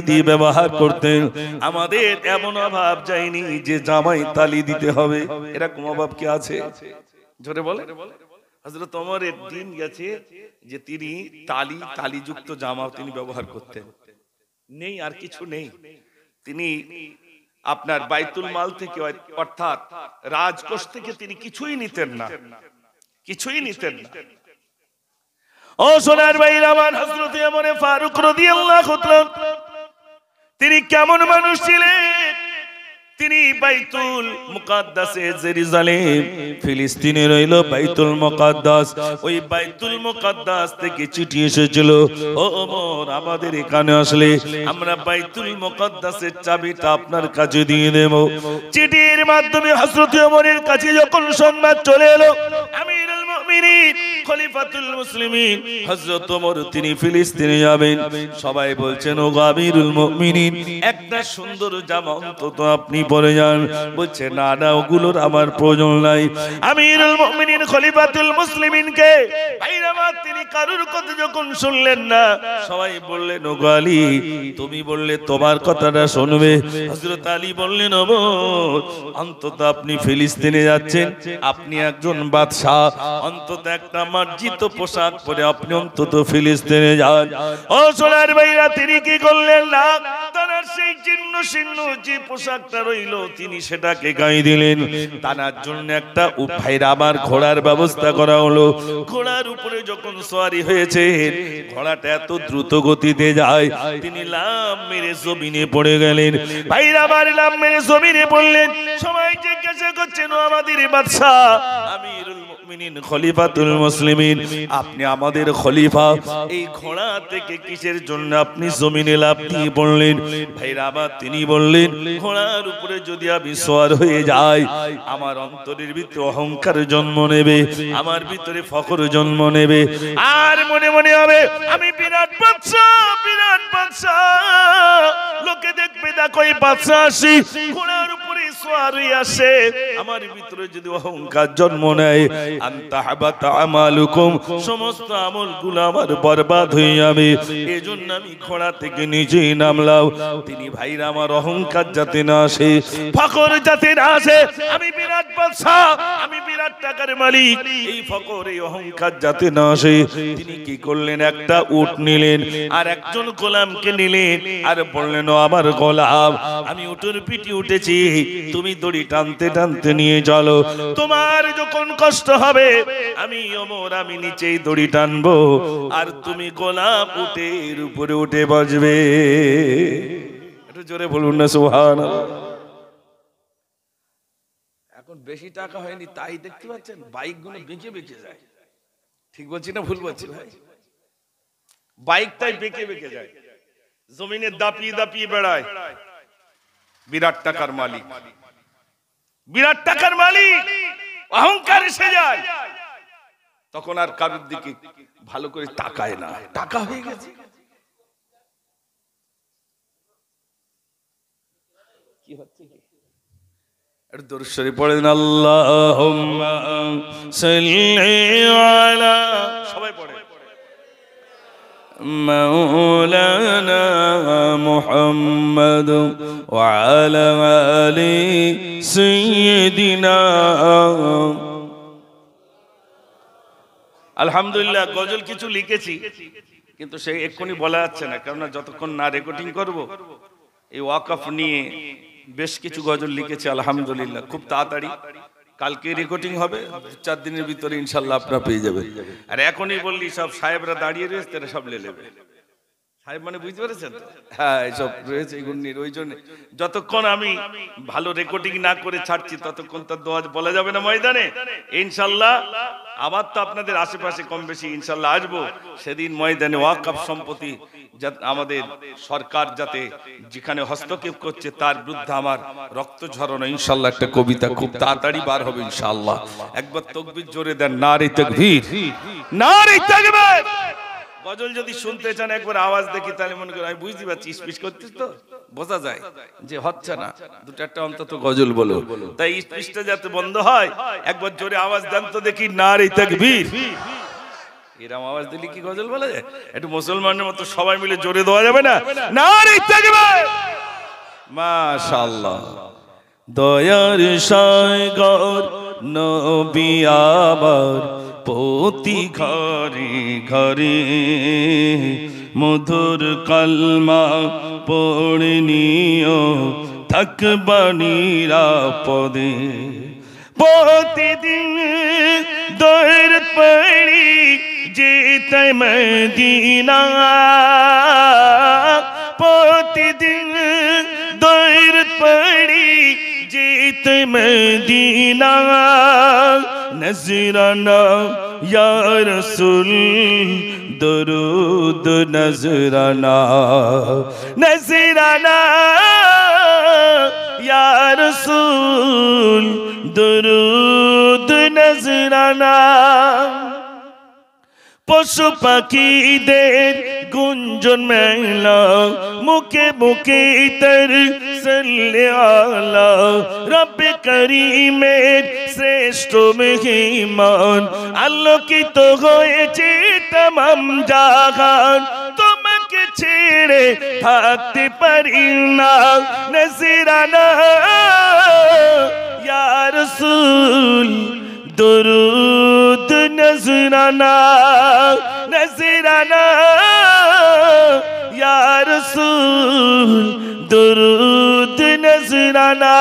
দিয়ে ব্যবহার করতেন। আমাদের এমন অভাব যায়নি যে জামাই তালি দিতে হবে, এরকম অভাব কি আছে? জোরে বলে। হযরত ওমরের দিন গেছে যে তিনি তালিযুক্ত জামা তিনি ব্যবহার করতেন, নেই আর কিছু নেই। তিনি আপনার বাইতুল মাল থেকে অর্থাৎ রাজকোষ থেকে তিনি কিছুই নিতেন না, কিছুই নিতেন না। ও সোনার ভাইরা আমার, হযরত ওমর ফারুক রাদিয়াল্লাহু তাআলা তিনি কেমন মানুষ ছিলেন? তিনি বাইতুল মুকাদ্দাসে জেরুজালেম ফিলিস্তিনে রইল বাইতুল মুকাদ্দাস, ওই বাইতুল মুকাদ্দাস থেকে চিঠি এসেছিল, ও ওমর আমাদের এখানে আসলে আমরা বাইতুল মুকাদ্দাসের চাবিটা আপনার কাছে দিয়ে দেব। চিঠির মাধ্যমে হযরত ওমরের কাছে যখন সংবাদ চলে এলো আমিরুল মুমিনিন খলিফাতুল মুসলিমিন হযরত ওমর তিনি ফিলিস্তিনে যাবেন, সবাই বলছেন ও আমিরুল মুমিনিন একটা সুন্দর জামা অন্তত আপনি পরে যান। বলছে না না, ওগুলোর আমার প্রয়োজন নাই। আমিরুল মুমিনিন খলিফাতুল মুসলিমিনকে ভাইরা তিনি কারুর কথা যখন শুনলেন না, সবাই বললেন ও আলী তুমি বললে তোমার কথাটা শুনবে। হযরত আলী বললেন ওমর অন্তত আপনি ফিলিস্তিনে যাচ্ছেন, আপনি একজন বাদশা, অন্তত একটা মার্জিত পোশাক পরে আপনি অন্তত ফিলিস্তিনে যান। ও সোনার ভাইরা তিনি কি করলেন না, তার সেই জীর্ণ শীর্ণ যে পোশাকটা রইল তিনি সেটাকে গায়ে দিলেন। তার জন্য একটা ভাইরা আমার ঘোড়ার ব্যবস্থা করা হলো। ঘোড়ার উপরে যখন সওয়ারি হয়েছে, ঘোড়াটা এত দ্রুত গতিতে যায় তিনি লাম মেরে জমিনে পড়ে গেলেন। ভাইরা আমার লাম মেরে জমিনে পড়লেন। সবাই জিজ্ঞাসা করছেন ও আমাদের বাদশা আমিরুল মুমিনিন খলিফাতুল মুসলিমিন, আপনি আমাদের খলিফা, এই ঘোড়া থেকে কিসের জন্য আপনি জমিনে লাফ দিয়ে পড়লেন? ভাইরা আবার তিনি বললেন ঘোড়ার উপরে যদি আমি সওয়ার হয়ে যাই আমার অন্তরের ভিতরে অহংকার জন্ম নেবে, আমার ভিতরে ফখর জন্ম নেবে, আর মনে মনে হবে আমি বিরাট বাদশা, বিরাট বাদশা, লোকে দেখবে দেখো এই বাদশা আসি ঘোড়ার উপরে সওয়ার হয়ে আসে। আমার ভিতরে যদি অহংকার জন্ম নেয় আনতা হাবাতা আমালুকুম, সমস্ত আমলগুলো আমার বরবাদ হয়ে যাবে। এজন্য আমি ঘোড়া থেকে নিচেই নামলাম। তিনি ভাইরা আমার অহংকার যাতে না আসে, ফকর যাতে না আসে, আমি বিরাট বাদশা, আমি বিরাট টাকার মালিক, এই ফকর এই অহংকার যাতে না আসে, তিনি কি করলেন, একটা উট নিলেন আর একজন গোলামকে নিলেন আর বললেন, ও আমার গোলাম, আমি উটের পিঠে উঠেছি, তুমি দড়ি টানতে টানতে নিয়ে চলো, তোমার যখন কষ্ট হবে আমি ওমর আমি নিচেই দড়ি টানবো আর তুমি গোলাম উটের উপরে উঠে বসবে। একটু জোরে বলুন না সুবহানাল্লাহ। এখন বেশি টাকা হয়নি তাই দেখতে পাচ্ছেন বাইক গুলো বেঁকে বেঁকে যায়। ঠিক বলছি না ভুল বলছি ভাই? বাইকটাই বেঁকে বেঁকে যায়, জমিনে দাপিয়ে দাপিয়ে বেড়ায়। বিরাট টাকার মালিক, বিরাট টাকার মালিক, অহংকার এসে যায়, তখন আর কারোর দিকে ভালো করে তাকায় না, টাকা হয়ে গেছে। কি হচ্ছে কি? একটু দরুদ শরীফ পড়েন, আল্লাহুম্মা সাল্লি আলা, সবাই পড়ে, মাওলানা মুহাম্মদ ওয়া আলা আলি সাইয়্যিদিনা। আলহামদুলিল্লাহ, গজল কিছু লিখেছি কিন্তু সেই এক্ষুনি বলা যাচ্ছে না, কারণ যতক্ষণ না রেকর্ডিং করব। এই ওয়াকফ নিয়ে বেশ কিছু গজল লিখেছি আলহামদুলিল্লাহ, খুব তাড়াতাড়ি কালকে রেকর্ডিং হবে, 4 দিনের ভিতরে ইনশাআল্লাহ আপনারা পেয়ে যাবেন। আর এখনই বললি সব সাহেবরা দাঁড়িয়ে রয়েছে, তারা সব লে নেবে। সাহেব মানে বুঝতে পেরেছেন? হ্যাঁ, এইসব রয়েছে গুণনির। ওই জন্য যতক্ষণ আমি ভালো রেকর্ডিং না করে ছাড়ছি ততক্ষণ তার দোয়া বলা যাবে না ময়দানে। ইনশাআল্লাহ আবার তো আপনাদের আশেপাশে কম বেশি ইনশাআল্লাহ আসবো, সেদিন ময়দানে ওয়াকফ সম্পত্তি আমাদের সরকার যাতে যেখানে হস্তক্ষেপ করছে তার বিরুদ্ধে আমার রক্ত ঝরানো ইনশাআল্লাহ একটা কবিতা খুব তাড়াতাড়ি বার হবে ইনশাআল্লাহ। একবার তাকবীর জোরে দেন, নারে তাকবীর, নারে তাকবীর। গজল যদি শুনতে চান একবার আওয়াজ দেখি তাহলে মনে করেন আমি বুঝতে পারছি, স্পিচ করছিস তো বোঝা যায় যে হচ্ছে না, দুটো একটা অন্তত গজল বলো। তাই স্পিচটা যাতে বন্ধ হয় একবার জোরে আওয়াজ দেন তো দেখি, নারে তাকবীর। এরকম আওয়াজ দিলে কি গজল বলা যায়? একটু মুসলমানের মতো সবাই মিলে জোরে দেওয়া যাবে না? নারে তাকবীর, মাশাআল্লাহ। দয়ার সাগর নবী আমার প্রতি ঘরে ঘরে, মধুর কলমা পড়ে নিও থাকবা নিরাপদে। প্রতিদিন দৌড় পড়ি যেতে মদিনা, প্রতিদিন দৌড় পড়ি যেতে মদিনা। নজরানা ইয়া রাসূল দরুদ নজরানা, নজরানা ইয়া রাসূল দরুদ নজরানা। পশু পাখিদের গুঞ্জন মেলা, মুখে মুখে তর সাল্লে আলা রব্বে করিমের শ্রেষ্ঠ মেহমান। আলোকিত হয়েছে তমাম জাহান, তোমাকে ছেড়ে থাকতে পারি না। নজরানা ইয়া রাসূল দরুদ নজরানা, নজরানা ইয়া রাসূল দরুদ নজরানা।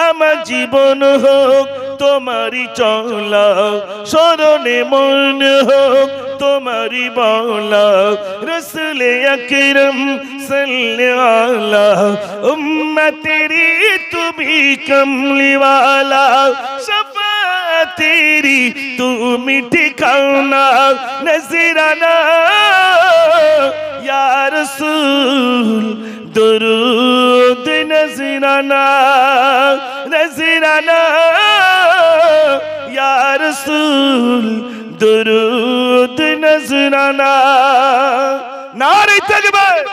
আমার জীবন হোক তোমারি চলা, স্মরণে মন হোক তোমারি বলা। রসুলে আকরম সাল্লাল্লাহু আলা উম্মতেরি তুমি কমলিওয়ালা। শাফাআত তেরি তুমি ঠিকানা। নজরানা ইয়া রাসূল দরুদ নজরানা, নজরানা ইয়া রাসূল দরুদ নজরানা। নারে তাকবীর।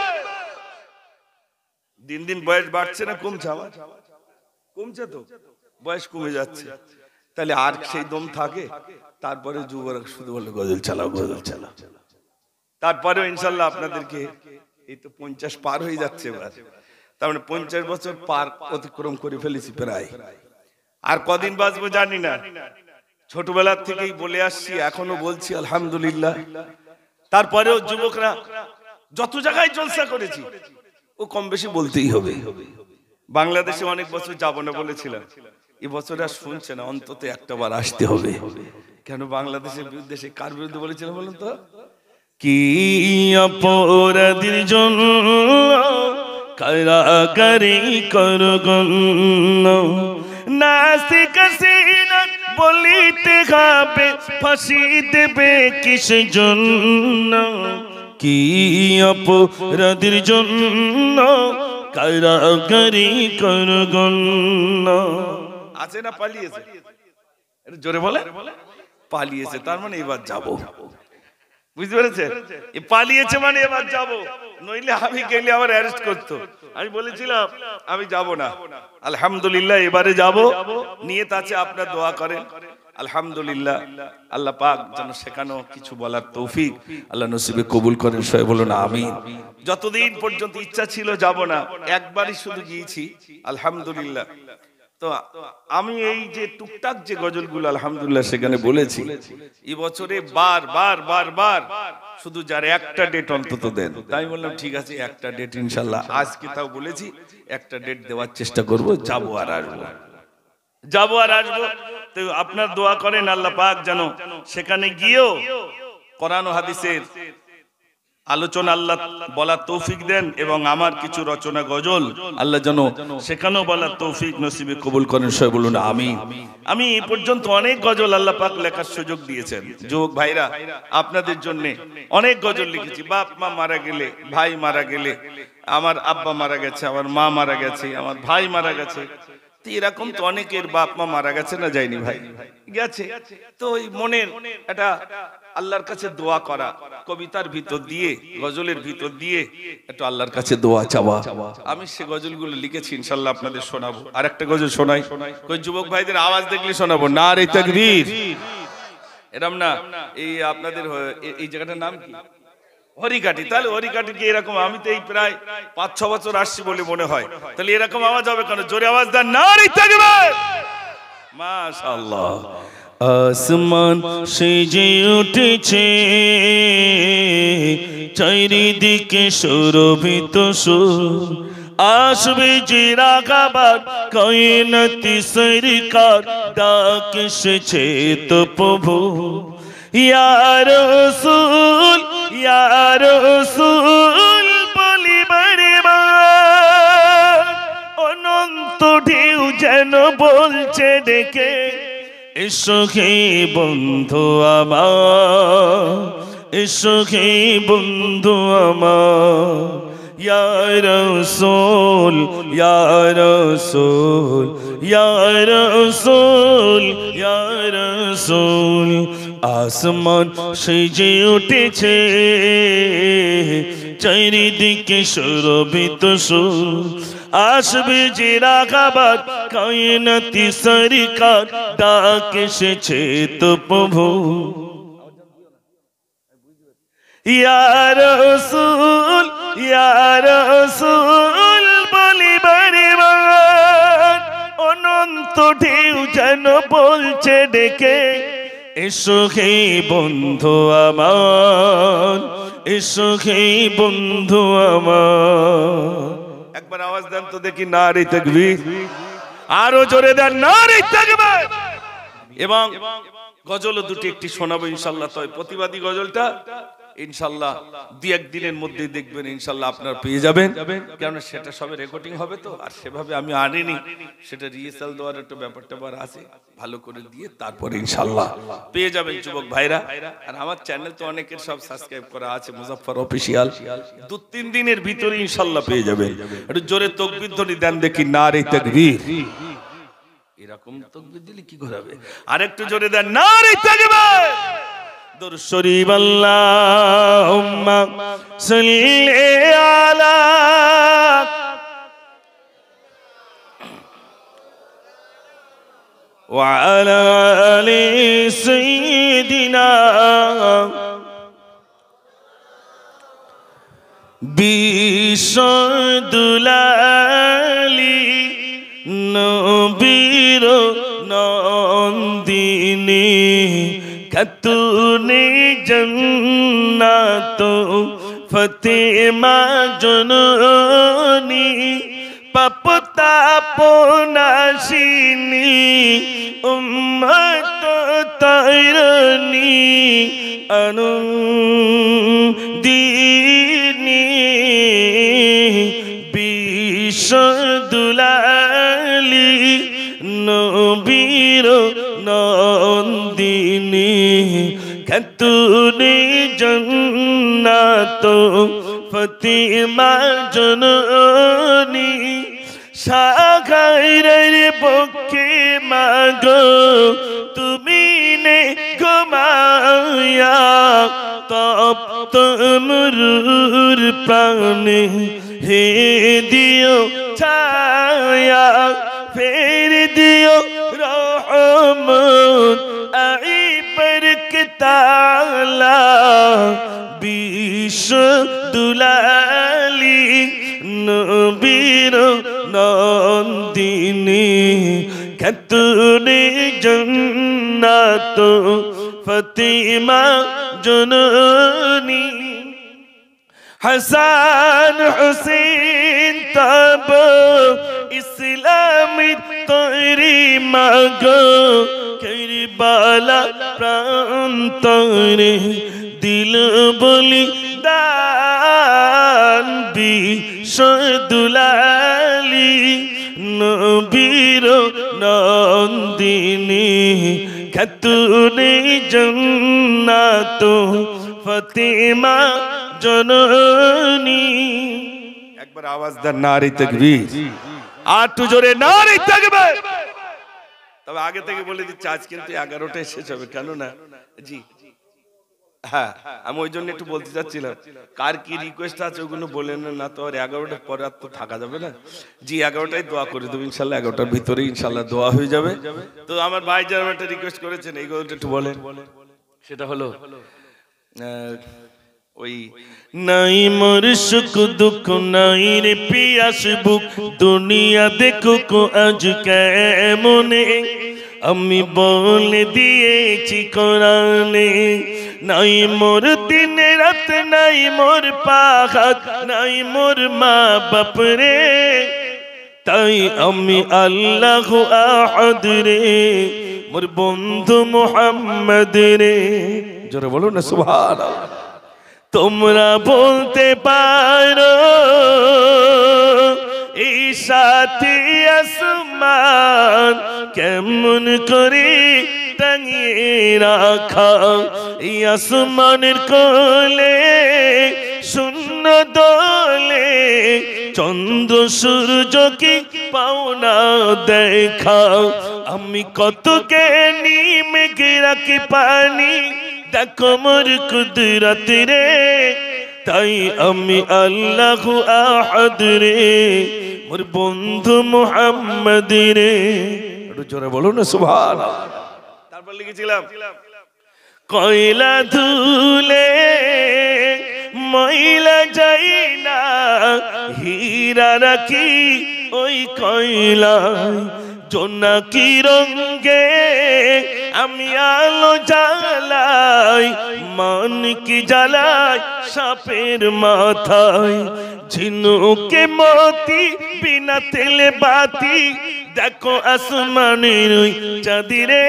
দিন দিন বয়স বাড়ছে না কমছে? আমার কমছে তো, বয়স কমে যাচ্ছে। তাহলে আর সেই দম থাকে? তারপরে যুবক শুধু বলে গজল চালাও, গজল চালাও। তারপরেও ইনশাল্লাহ আপনাদেরকে, এই তো 50 পার হয়ে যাচ্ছে এবার, তার মানে 50 বছর পার অতিক্রম করে ফেলেছি প্রায়। আর কদিন বাঁচবো জানি না। ছোটবেলার থেকেই বলে আসছি, এখনো বলছি আলহামদুলিল্লাহ। তারপরেও যুবকরা যত জায়গায় জলসা করেছি, ও কম বেশি বলতেই হবে। বাংলাদেশে অনেক বছর যাব না বলেছিলাম, এবছর আর শুনছে না, অন্তত একটা বার আসতে হবে। কেন বাংলাদেশের বিরুদ্ধে, সে কার বিরুদ্ধে বলেছিলাম বলুন তো? কি অপরাধীর জন্য কারাগারি করগণ্য, নাস্তিক সিনা বলিতে হবে, ফাঁসি দেবে কিস জন্য? কি অপরাধীর জন্য কারাগারি করগণ্য। আছে না পালিয়েছে? জোরে বলে পালিয়েছে, তার মানে এবার যাবো। বুঝতে পেরেছেন? পালিয়েছে মানে এবার যাব, নইলে আমি গেলে আবার অ্যারেস্ট করতো। আমি বলেছিলাম আমি যাব না। আলহামদুলিল্লাহ এবারে যাব, নিয়ত আছে, আপনার দোয়া করেন। আলহামদুলিল্লাহ, আল্লাহ পাক যেন সেখানে কিছু বলার তৌফিক আল্লাহ নসিবে কবুল করেন, সবাই বলুন আমিন। যতদিন পর্যন্ত ইচ্ছা ছিল যাব না, একবারই শুধু গিয়েছি আলহামদুলিল্লাহ। তো আমি এই যে টুকটাক যে গজলগুলো আলহামদুলিল্লাহ সেখানে বলেছি, এই বছরে বার বার বার বার শুধু যার একটা ডেট অন্তত দেন, তাই বললাম ঠিক আছে একটা ডেট ইনশাল্লাহ, আজকে তাও বলেছি একটা ডেট দেওয়ার চেষ্টা করব, যাবো আর আসবো, যাবো আর আসবো। তো আপনার দোয়া করেন আল্লাহ পাক যেন সেখানে গিয়েও কোরআন ও হাদিসের আলোচনা আল্লাহ বলার তৌফিক দেন, এবং আমার কিছু রচনা গজল আল্লাহ যেন সেখানেও বলার তৌফিক নসিবে কবুল করেন, সবাই বলুন আমিন। আমি এই পর্যন্ত অনেক গজল আল্লাহ পাক লেখার সুযোগ দিয়েছেন। যুবক ভাইরা, আপনাদের জন্য অনেক গজল লিখেছি। বাপ মা মারা গেলে, ভাই মারা গেলে, আমার আব্বা মারা গেছে, আমার মা মারা গেছে, আমার ভাই মারা গেছে, এরকম তো অনেকের বাপ মা মারা গেছে না, যায়নি ভাই গেছে। তো ওই মনের একটা আল্লাহর কাছে দোয়া করা, কবিতার ভিতর দিয়ে, গজলের ভিতর দিয়ে একটু আল্লাহর কাছে দোয়া চাওয়া। আমি সে গজলগুলো লিখেছি, ইনশাআল্লাহ আপনাদের শোনাবো। আর একটা গজল শোনাই, ওই যুবক ভাইদের আওয়াজ দেখলে শোনাবো, নারে তাকবীর। এরকম না, এই আপনাদের এই জায়গাটার নাম কি? হরিকাটি। তাহলে হরিকাটি কি এরকম? আমি তো এই প্রায় 5-6 বছর আসছি বলে মনে হয়। তাহলে এরকম আওয়াজ হবে কেন? জোরে আওয়াজ দেন, নারে তাকবীর। মাশাআল্লাহ। আসমান সেজে উঠেছে, চারিদিকে সুরভিত সুর, আসবে যে রাগাবার কায়নাতি সরকার, ডাক এসেছে তো প্রভু। ইয়া রাসূল, ইয়া রাসূল বলিবার বার, অনন্ত ঢেউ যেন বলছে ডেকে, এসো হে বন্ধু আমার, এসো হে বন্ধু আমার। ইয়া রাসূল, ইয়া রাসূল, ইয়া রাসূল, ইয়া রাসূল। আসমান সেজে উঠেছে, চারিদিকে সুরভিত সুর, আসবে যে রাগাবার কায়নাতি সরকার, ডাক এসেছে তো প্রভু। ইয়া রাসূল, ইয়া রাসূল বলিবার বার, অনন্ত ঢেউ যেন বলছে ডেকে, এসো হে বন্ধু আমার, এসো হে বন্ধু আমার। একবার আওয়াজ দেন তো দেখি, নারে তাকবীর। আরো জোরে দেন, নারে তাকবীর। এবং গজলও দুটি একটি শোনাবো ইনশাআল্লাহ। তো প্রতিবাদী গজলটা ইনশাআল্লাহ 2-1 দিনের মধ্যে দেখবেন ইনশাআল্লাহ আপনারা পেয়ে যাবেন, কারণ সেটা সবে রেকর্ডিং হবে তো, আর সেভাবে আমি আনিনি, সেটা রিহার্সাল দেওয়ার একটা ব্যাপারটা আছে, ভালো করে দিয়ে তারপরে ইনশাআল্লাহ পেয়ে যাবেন যুবক ভাইরা। আর আমার চ্যানেল তো অনেকের সব সাবস্ক্রাইব করা আছে, মুজাফফর অফিশিয়াল, 2-3 দিনের ভিতরে ইনশাআল্লাহ পেয়ে যাবেন। একটু জোরে তাকবীর ধ্বনি দেন দেখি, নারে তাকবীর। এরকম তাকবীর দিলে কি করে হবে? আরেকটু জোরে দেন, নারে তাকবীর। দুরূদ শরীফ, আল্লাহুম্মা সাল্লি আলা وعلى آل سيدنا বিশ্বদুলালি নবীর নন্দিনী খাতুনে জান্নাত ফাতেমা জননী পাপতাপনাশিনী উম্মত তাইরনী আনন্দিনী বিশ্বদুলালি নবীর নন্দিনী খাতুনে জান্নাত ফাতেমা জননী সাগাইরের পক্ষে মাগো তুমি নে ঘুমায়া তপ্ত মরুর প্রাণে হে দিও ছায়া ফের দিও রহমত আই বরকতালা বিশ্বদুলালি নবীর নন্দিনী খাতুনে জান্নাত ফাতেমা জননী হাসান হুসেন তব ইসলামের তৈরি মাগো কারবালা প্রান্তরে দিল বলি দান বিশ্বদুলালি নবীর নন্দিনী খাতুনে জান্নাত ফাতেমা জননী একবার আওয়াজ দেন নারে তাকবীর আর একটু জোরে নারে তাকবীর তবে আগে থেকে বলে দিচ্ছি আজ কিন্তু 11টায় শেষ হবে কেন না জি হ্যাঁ আমি ওই জন্য একটু বলতে চাচ্ছিলাম কার কি রিকোয়েস্ট আছে ওগুলো বলেন না তো আর 11টার পরে আর তো থাকা যাবে না জি 11টায় দোয়া করে দেবো ইনশাল্লাহ 11টার ভিতরে ইনশাল্লাহ দোয়া হয়ে যাবে তো আমার ভাই যারা একটা রিকোয়েস্ট করেছেন এই কথাটা একটু বলেন সেটা হলো ওই নাই মোর সুখ দুঃখ নাই রে পিয়াস বুক দুনিয়া দেখো কো আজ কেমনে আমি বলে দিয়েছি কোরআনে নাই মোর দিন রাত নাই মোর পাখাত নাই মোর মা বাপ রে তাই আমি আল্লাহ আহাদ রে মোর বন্ধু মুহাম্মদ রে জোরে বলো না সুবহানাল্লাহ তোমরা বলতে পারো এই সাথে আসমান কেমন করে টাঙিয়ে রাখা এই আসমানের কোলে শূন্য দলে চন্দ্র সূর্য কি পাওনা দেখা আমি কত জ্ঞানী মেঘে রাখি পানি দেখো মোর কুদরত রে তাই আমি আল্লাহ আহাদ রে মোর বন্ধু মুহাম্মদ রে একটু জোরে বলো না সুবহানাল্লাহ তারপর লিখেছিলাম কয়লা ধুলে ময়লা যায় না হীরা রাখি ওই কয়লা জোনাকি রঙে আমি আলো জ্বালাই মান কি জ্বালাই সাপের মাথায় ঝিনুকে মতি বিনা তেলে বাতি দেখো আসমানের ওই চাঁদিরে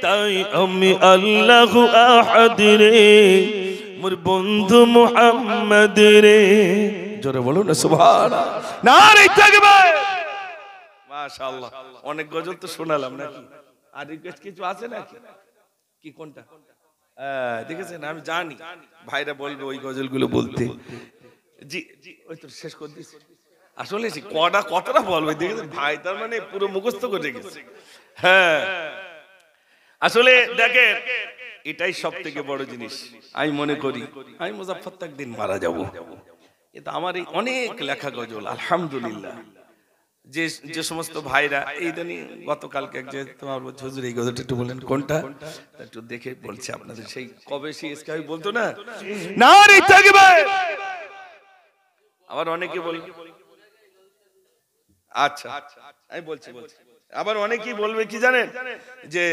তাই আমি আল্লাহ আহাদ রে মোর বন্ধু মুহাম্মদ রে জোরে বলো না সুবহানাল্লাহ নারে তাকবীর মাশাআল্লাহ অনেক গজল তো শোনালাম নাকি আর রিকোয়েস্ট কিছু আছে নাকি কি কোনটা দেখেছেন আমি জানি ভাইরা বলবে ওই গজলগুলো বলতে জি ওই তো শেষ করে দিছি আসলে কতটা বলবে দেখেছেন ভাই তার মানে পুরো মুখস্থ করে রেখেছে হ্যাঁ আসলে দেখেন এটাই সবথেকে বড় জিনিস আমি মনে করি আমি মুজাফফর একদিন মারা যাব এটা আমার এই অনেক লেখা গজল আলহামদুলিল্লাহ যে যে সমস্ত ভাইরা এই জানি গতকালকে এক যে তোমার হুজুর এই গজলটা একটু বলেন কোনটা, একটু দেখে বলছি আপনাদের। সেই কবে সেই স্কাই বলতো না, নারী থাকবে। আবার অনেকে বল, আচ্ছা আমি বলছি আবার অনেকেই বলবে কি জানেন, যে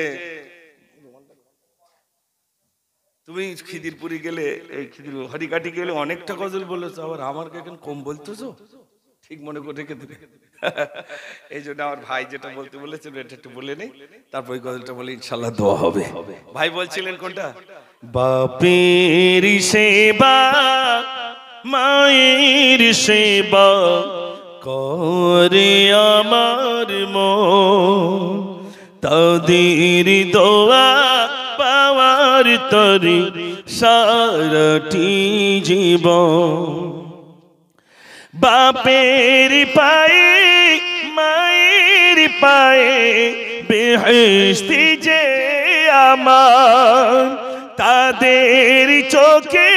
তুমি খিদিরপুরি গেলে, এই খিদির হরিকাটি গেলে অনেকটা গজল বলেছো, আবার আমাকে এখন কম বলতেছো, ঠিক মনে করে রেখে দেবে। এই জন্য আমার ভাই যেটা বলতে বলেছেন এটা একটু বলে নেই, তারপর ওই গজলটা বলে ইনশাল্লাহ দোয়া হবে। ভাই বলছিলেন কোনটা, বাপের সেবা মায়ের সেবা করে আমার মন, তাদের দোয়া পাওয়ার তরে সারাটি জীবন। বাপের পায়ে মায়ের পায়ে বেহেশতি যে আমার, তাদের চোখে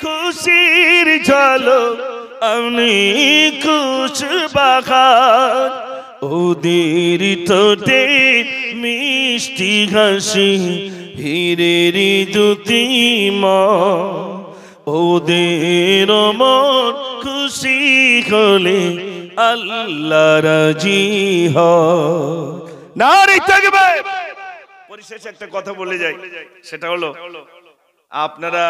খুশির ঝলক আমি খুশ বাহার, ওদের ঠোঁটে মিষ্টি হাসি হীরের দুটি মা, ওদের মন খুশি হলে আল্লাহ রাজি হয়। নারী থাকবে। পরিশেষে একটা কথা বলে যাই, সেটা হলো আপনারা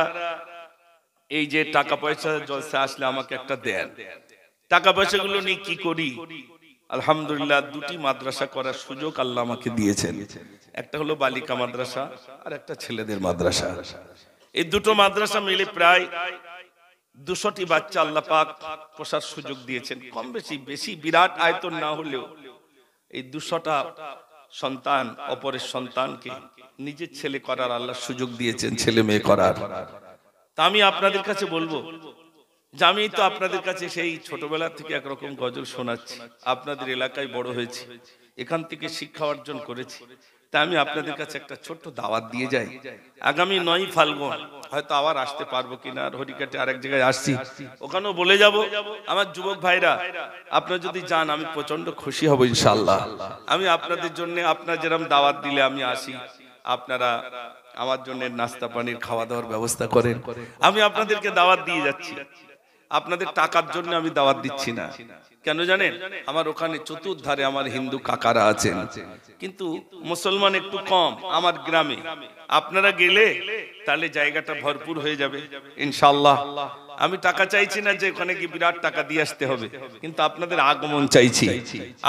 এই যে টাকা পয়সা জলসা আসলে আমাকে একটা দেন, টাকা পয়সাগুলো নিয়ে কি করি? আলহামদুলিল্লাহ দুটি মাদ্রাসা করার সুযোগ আল্লাহ আমাকে দিয়েছেন। একটা হলো বালিকা মাদ্রাসা আর একটা ছেলেদের মাদ্রাসা। এই দুটো মাদ্রাসা মিলে প্রায় 200টি বাচ্চা আল্লাহ পাক পোষার সুযোগ দিয়েছেন। কম বেশি, বেশি বিরাট আয়তন না হলেও এই 200টা সন্তান অপরের সন্তানকে নিজের ছেলে করার আল্লাহ সুযোগ দিয়েছেন, ছেলে মেয়ে করার। তা আমি আপনাদের কাছে বলবো যে আমি তো আপনাদের কাছে সেই ছোটবেলা থেকে একরকম গজল শোনাচ্ছি, আপনাদের এলাকায় বড় হয়েছি, এখান থেকে শিক্ষা অর্জন করেছি। তা আমি আপনাদের কাছে একটা ছোট্ট দাওয়াত দিয়ে যাই। আগামী 9 ফাল্গুন হয়তো আবার আসতে পারবো কিনা, আর হরিকাটে আরেক জায়গায় আসছি, ওখানেও বলে যাব। আমার যুবক ভাইরা আপনারা যদি যান আমি প্রচন্ড খুশি হব ইনশাআল্লাহ। আমি আপনাদের জন্য, আপনারা যেরকম দাওয়াত দিলে আমি আসি, আপনারা আমার জন্য নাস্তা পানির খাওয়া দাওয়ার ব্যবস্থা করেন। আমি আপনাদেরকে দাওয়াত দিয়ে যাচ্ছি, আপনাদের টাকার জন্য আমি দাওয়াত দিচ্ছি না। কেন জানেন, আমার ওখানে চতুর্ধারে আমার হিন্দু কাকারা আছেন, কিন্তু মুসলমান একটু কম আমার গ্রামে। আপনারা গেলে তাহলে জায়গাটা ভরপুর হয়ে যাবে ইনশাআল্লাহ। আমি টাকা চাইছি না যে ওখানে কি বিরাট টাকা দিয়ে আসতে হবে, কিন্তু আপনাদের আগমন চাইছি।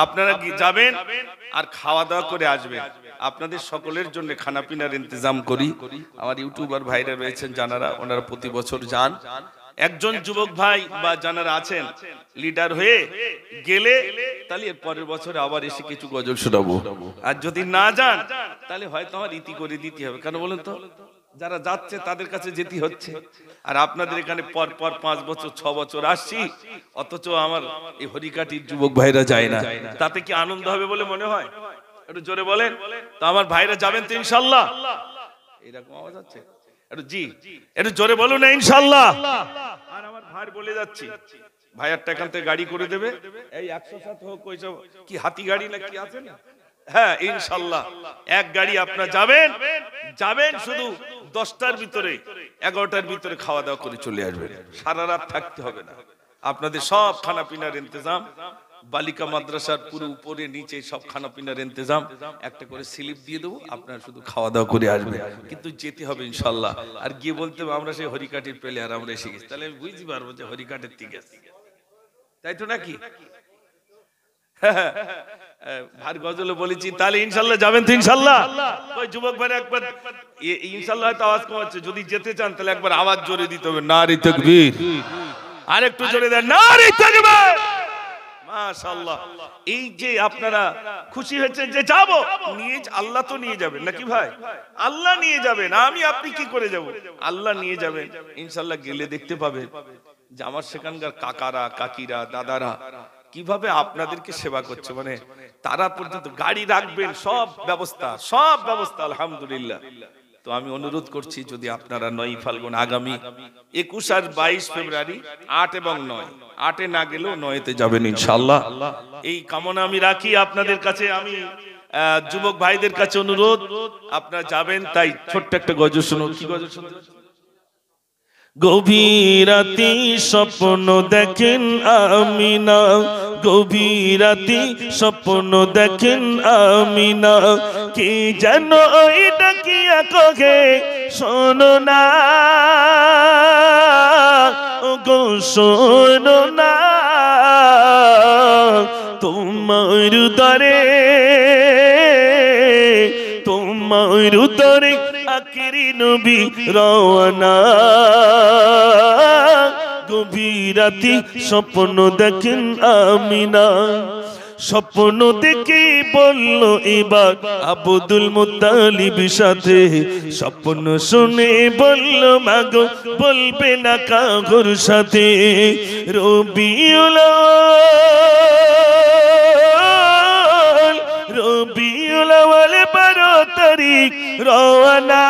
আপনারা যাবেন আর খাওয়া দাওয়া করে আসবেন। আপনাদের সকলের জন্য খানা পিনার ইন্তজাম করি। আমার ইউটিউবার ভাইরা রয়েছেন জানারা, ওনারা প্রতি বছর যান। একজন যুবক ভাই বা যারা আছেন লিডার হয়ে গেলে তাহলে এর পরের বছরে আবার এসে কিছু গজল শোনাবো। আর যদি না যান তাহলে হয়তো আমার ইতি করে দিতে হবে। কেন বলেন তো, যারা যাচ্ছে তাদের কাছে যেতে হচ্ছে। আর আপনাদের এখানে পর পর 5 বছর 6 বছর আসছি, অথচ আমার এই হরিকাটির যুবক ভাইরা যায় না। তাতে কি আনন্দ হবে বলে মনে হয়? একটু জোরে বলেন তো। আমার ভাইরা যাবেন তো ইনশাআল্লাহ? এরকম আওয়াজ আছে, একটু জি একটু জোরে বলুন না ইনশাআল্লাহ। আর আমার ভাই বলে যাচ্ছি, ভাইয়ারটা এখান থেকে গাড়ি করে দেবে, এই 107 হোক, ওই সব কি হাতি গাড়ি না কি আছে না, হ্যাঁ ইনশাআল্লাহ এক গাড়ি আপনারা যাবেন শুধু 10টার ভিতরে 11টার ভিতরে খাওয়া দাওয়া করে চলে আসবেন। সারা রাত থাকতে হবে না। আপনাদের সব খানা পিনার ইন্তজাম, বালিকা মাদ্রাসার পুরো উপরে নিচে সব খানা পিনার ইন্তজাম, একটা করে স্লিপ দিয়ে দেবো, আপনারা শুধু খাওয়া দাওয়া করে আসবেন। কিন্তু যেতে হবে ইনশাআল্লাহ। আর গিয়ে বলতে হবে আমরা সেই হরিকাটির প্লেয়ার, আমরা এসে গেছি, তাহলে আমি বুঝতে পারবো যে হরিকাটের থেকে আছে, তাই তো নাকি? ভার গজলে বলেছি, তাহলে ইনশাআল্লাহ যাবেন তো ইনশাআল্লাহ? ওই যুবক ভাই একবার ইনশাআল্লাহ হয়তো আওয়াজ কমাচ্ছে, যদি যেতে চান তাহলে একবার আওয়াজ জোরে দিতে হবে, নারী তাকবীর। আর একটু জোরে দেন, নারী তাকবীর। মাশাআল্লাহ। এই যে আপনারা খুশি হয়েছেন যে যাব, নিয়ে আল্লাহ তো নিয়ে যাবেন নাকি ভাই? আল্লাহ নিয়ে যাবেন, আমি আপনি কি করে যাব? আল্লাহ নিয়ে যাবেন ইনশাআল্লাহ। গেলে দেখতে পাবেন যে আমার সেখানকার কাকারা, কাকিরা, দাদারা কিভাবে আপনাদেরকে সেবা করছে। মানে তারা পর্যন্ত গাড়ি রাখবেন, সব ব্যবস্থা আলহামদুলিল্লাহ। তো আমি অনুরোধ করছি যদি আপনারা 9 ফাল্গুন আগামী 21 আর 22 ফেব্রুয়ারি 8 এবং 9, 8-এ না গেলেও 9-তে যাবেন ইনশাআল্লাহ, এই কামনা আমি রাখি আপনাদের কাছে। আমি যুবক ভাইদের কাছে অনুরোধ, আপনারা যাবেন, তাই ছোট্ট একটা গজল শুনুন। কি গজল শুনতে? গভীর রাতে স্বপ্ন দেখেন আমিনা, গভীর রাতে স্বপ্ন দেখেন আমিনা, কি যেন ওই ডাকিয়া কহে শোনো না, গো শোনো না, তোমার উদরে, তোমার উদরে আখিরি নবী রওনা, গভীর রাতে স্বপ্ন দেখেন আমিনা। স্বপ্ন দেখে বলল এবার আব্দুল মুত্তালিব সাথে, স্বপ্ন শুনে বলল মাগো বলবে না কাগর সাথে, রবিউল আউয়াল, রবিউল আউয়াল 12 তারিখ রওনা,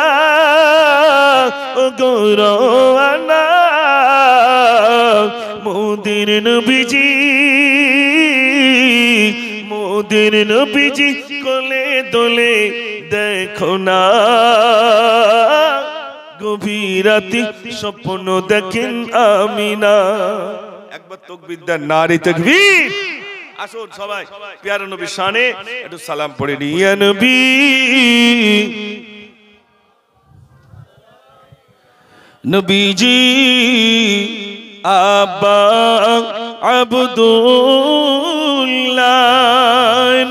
ও গো রওনা, মোদের নবীজি, মোদের নবীজি কোলে দোলে দেখো না, গভীর রাতে স্বপ্ন দেখেন আমিনা। একবার তাকবীর দেন, নারে তাকবীর। আসুন সবাই প্যারা নবীর শানে একটু সালাম পড়ে নি। ইয়া নবী, নবীজি আব্বা আব্দুল্লাহ,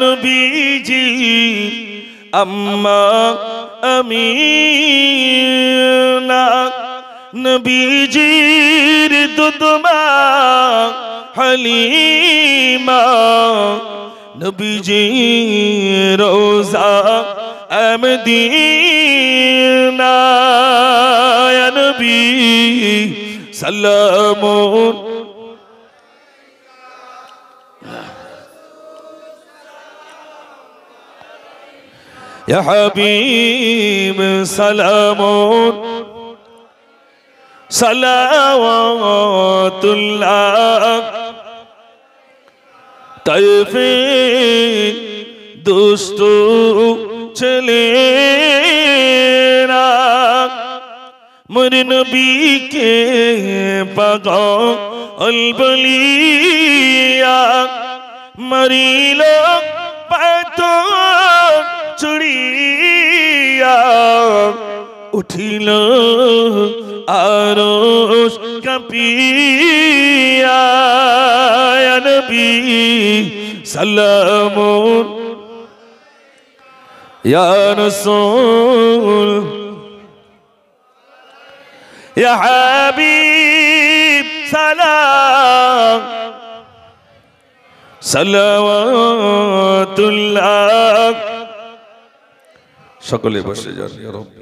নবীজি আম্মা আমিনা, নবীজির দুধমা হালিমা, নবীজির রোজা মদিনা, ইয়া নবী সালামুন, ইয়া হাবিব সালামুন, সালাওয়াতুল্লাহ, তাইফে দুষ্ট ছেলেরা মোর নবীকে পাগল বলিয়া মরিল পাথর ছুড়িয়া, উঠিল আরশ কাঁপিয়া, ইয়া নবী সালামুন, ইয়া রাসূল, ইয়া হাবিব সালাম, সালাওয়াতুল্লাহ। সকলে বসে যান। ইয়া রাব্বি।